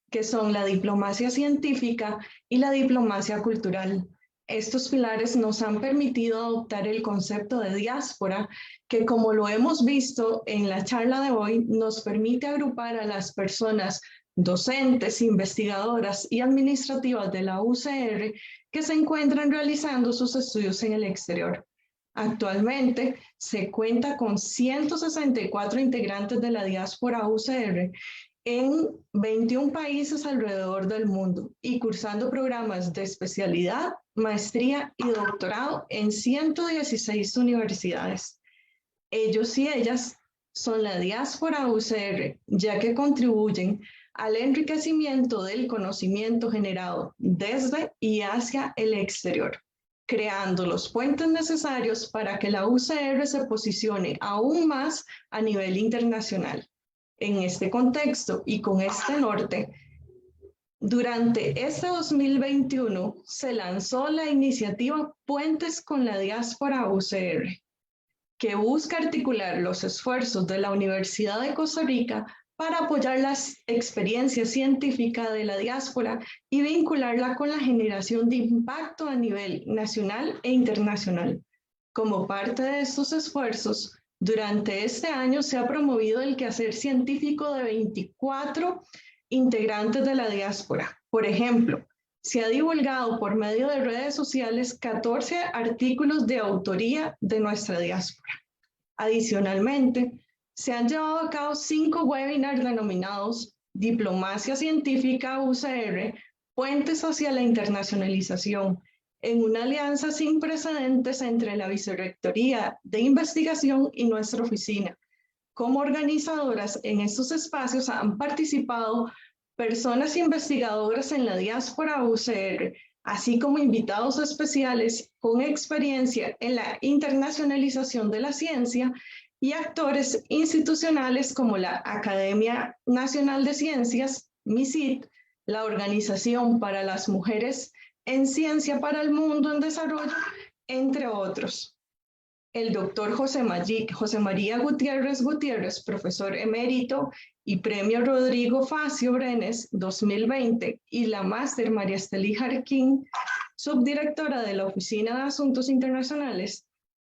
que son la diplomacia científica y la diplomacia cultural. Estos pilares nos han permitido adoptar el concepto de diáspora, que, como lo hemos visto en la charla de hoy, nos permite agrupar a las personas docentes, investigadoras y administrativas de la UCR que se encuentran realizando sus estudios en el exterior. Actualmente se cuenta con 164 integrantes de la diáspora UCR en 21 países alrededor del mundo y cursando programas de especialidad, maestría y doctorado en 116 universidades. Ellos y ellas son la diáspora UCR, ya que contribuyen al enriquecimiento del conocimiento generado desde y hacia el exterior, creando los puentes necesarios para que la UCR se posicione aún más a nivel internacional. En este contexto y con este norte, durante este 2021 se lanzó la iniciativa Puentes con la Diáspora UCR, que busca articular los esfuerzos de la Universidad de Costa Rica para apoyar la experiencia científica de la diáspora y vincularla con la generación de impacto a nivel nacional e internacional. Como parte de estos esfuerzos, durante este año se ha promovido el quehacer científico de 24 integrantes de la diáspora. Por ejemplo, se ha divulgado por medio de redes sociales 14 artículos de autoría de nuestra diáspora. Adicionalmente, se han llevado a cabo 5 webinars denominados Diplomacia Científica UCR, Puentes hacia la Internacionalización, en una alianza sin precedentes entre la Vicerrectoría de Investigación y nuestra oficina. Como organizadoras en estos espacios han participado personas investigadoras en la diáspora UCR, así como invitados especiales con experiencia en la internacionalización de la ciencia y actores institucionales como la Academia Nacional de Ciencias, MICIT, la Organización para las Mujeres en Ciencia para el Mundo en Desarrollo, entre otros. El doctor José María Gutiérrez, profesor emérito y premio Rodrigo Facio Brenes 2020, y la máster María Estelí Jarquín, subdirectora de la Oficina de Asuntos Internacionales,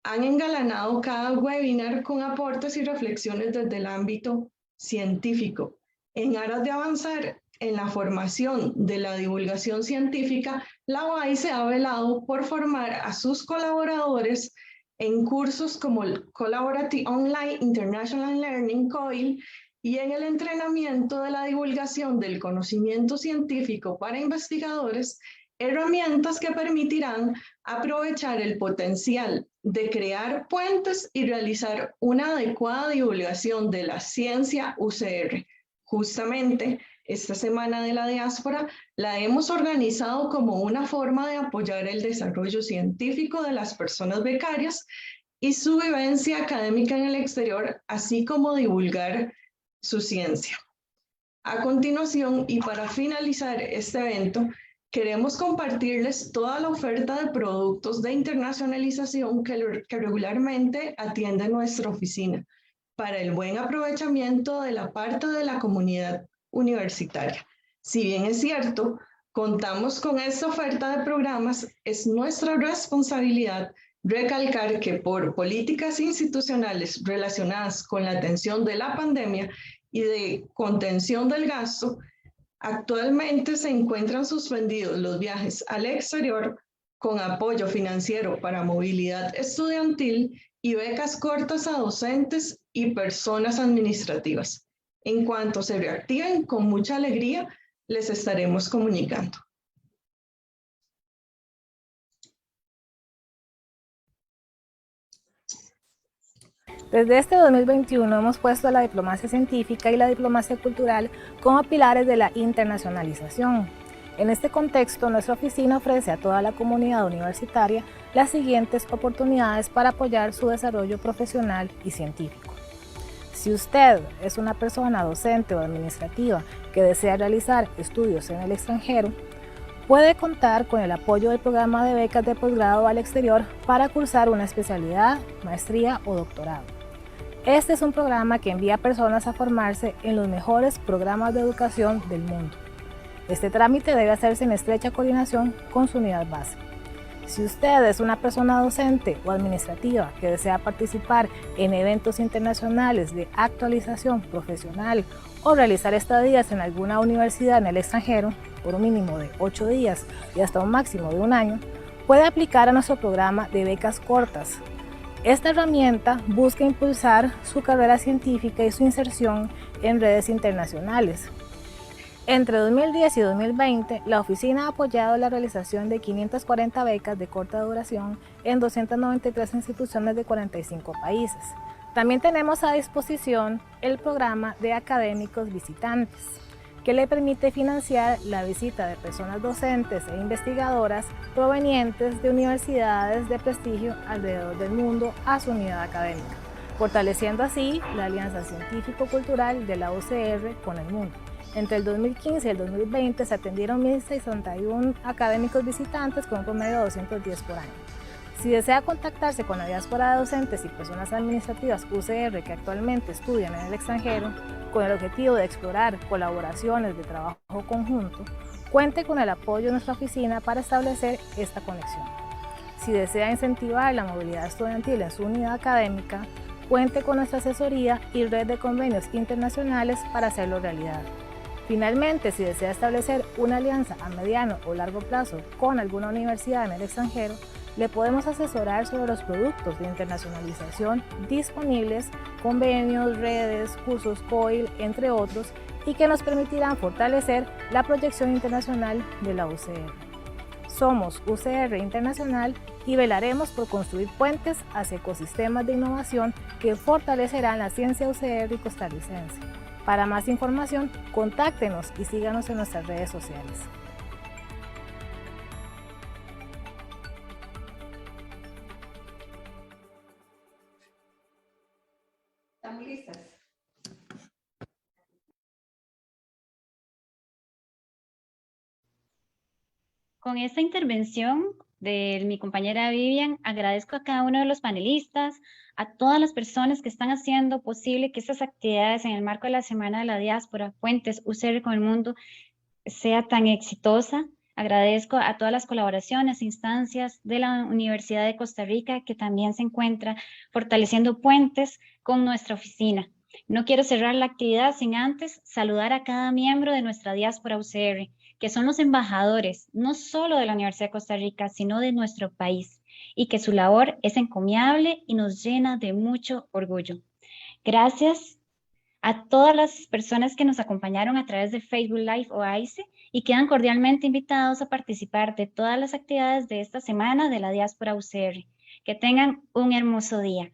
han engalanado cada webinar con aportes y reflexiones desde el ámbito científico, en aras de avanzar en la formación de la divulgación científica. La OAI se ha velado por formar a sus colaboradores en cursos como el Collaborative Online International Learning, COIL, y en el entrenamiento de la divulgación del conocimiento científico para investigadores, herramientas que permitirán aprovechar el potencial de crear puentes y realizar una adecuada divulgación de la ciencia UCR. Justamente, esta Semana de la Diáspora la hemos organizado como una forma de apoyar el desarrollo científico de las personas becarias y su vivencia académica en el exterior, así como divulgar su ciencia. A continuación, y para finalizar este evento, queremos compartirles toda la oferta de productos de internacionalización que regularmente atiende nuestra oficina, para el buen aprovechamiento de la parte de la comunidad universitaria. Si bien es cierto, contamos con esta oferta de programas, es nuestra responsabilidad recalcar que por políticas institucionales relacionadas con la atención de la pandemia y de contención del gasto, actualmente se encuentran suspendidos los viajes al exterior con apoyo financiero para movilidad estudiantil y becas cortas a docentes y personas administrativas. En cuanto se reactiven, con mucha alegría les estaremos comunicando. Desde este 2021 hemos puesto la diplomacia científica y la diplomacia cultural como pilares de la internacionalización. En este contexto, nuestra oficina ofrece a toda la comunidad universitaria las siguientes oportunidades para apoyar su desarrollo profesional y científico. Si usted es una persona docente o administrativa que desea realizar estudios en el extranjero, puede contar con el apoyo del programa de becas de posgrado al exterior para cursar una especialidad, maestría o doctorado. Este es un programa que envía personas a formarse en los mejores programas de educación del mundo. Este trámite debe hacerse en estrecha coordinación con su unidad base. Si usted es una persona docente o administrativa que desea participar en eventos internacionales de actualización profesional o realizar estadías en alguna universidad en el extranjero por un mínimo de 8 días y hasta un máximo de 1 año, puede aplicar a nuestro programa de becas cortas Esta herramienta busca impulsar su carrera científica y su inserción en redes internacionales. Entre 2010 y 2020, la oficina ha apoyado la realización de 540 becas de corta duración en 293 instituciones de 45 países. También tenemos a disposición el programa de académicos visitantes, que le permite financiar la visita de personas docentes e investigadoras provenientes de universidades de prestigio alrededor del mundo a su unidad académica, fortaleciendo así la alianza científico-cultural de la UCR con el mundo. Entre el 2015 y el 2020 se atendieron 1.061 académicos visitantes con un promedio de 210 por año. Si desea contactarse con la diáspora de docentes y personas administrativas UCR que actualmente estudian en el extranjero, con el objetivo de explorar colaboraciones de trabajo conjunto, cuente con el apoyo de nuestra oficina para establecer esta conexión. Si desea incentivar la movilidad estudiantil en su unidad académica, cuente con nuestra asesoría y red de convenios internacionales para hacerlo realidad. Finalmente, si desea establecer una alianza a mediano o largo plazo con alguna universidad en el extranjero, le podemos asesorar sobre los productos de internacionalización disponibles, convenios, redes, cursos COIL, entre otros, y que nos permitirán fortalecer la proyección internacional de la UCR. Somos UCR Internacional y velaremos por construir puentes hacia ecosistemas de innovación que fortalecerán la ciencia UCR y costarricense. Para más información, contáctenos y síganos en nuestras redes sociales. ¿Estamos listas? Con esta intervención de mi compañera Vivian, agradezco a cada uno de los panelistas, a todas las personas que están haciendo posible que estas actividades en el marco de la Semana de la Diáspora, Puentes UCR con el Mundo, sea tan exitosa. Agradezco a todas las colaboraciones, instancias de la Universidad de Costa Rica que también se encuentra fortaleciendo puentes con nuestra oficina. No quiero cerrar la actividad sin antes saludar a cada miembro de nuestra diáspora UCR, que son los embajadores, no solo de la Universidad de Costa Rica, sino de nuestro país, y que su labor es encomiable y nos llena de mucho orgullo. Gracias a todas las personas que nos acompañaron a través de Facebook Live o AICE y quedan cordialmente invitados a participar de todas las actividades de esta semana de la Diáspora UCR. Que tengan un hermoso día.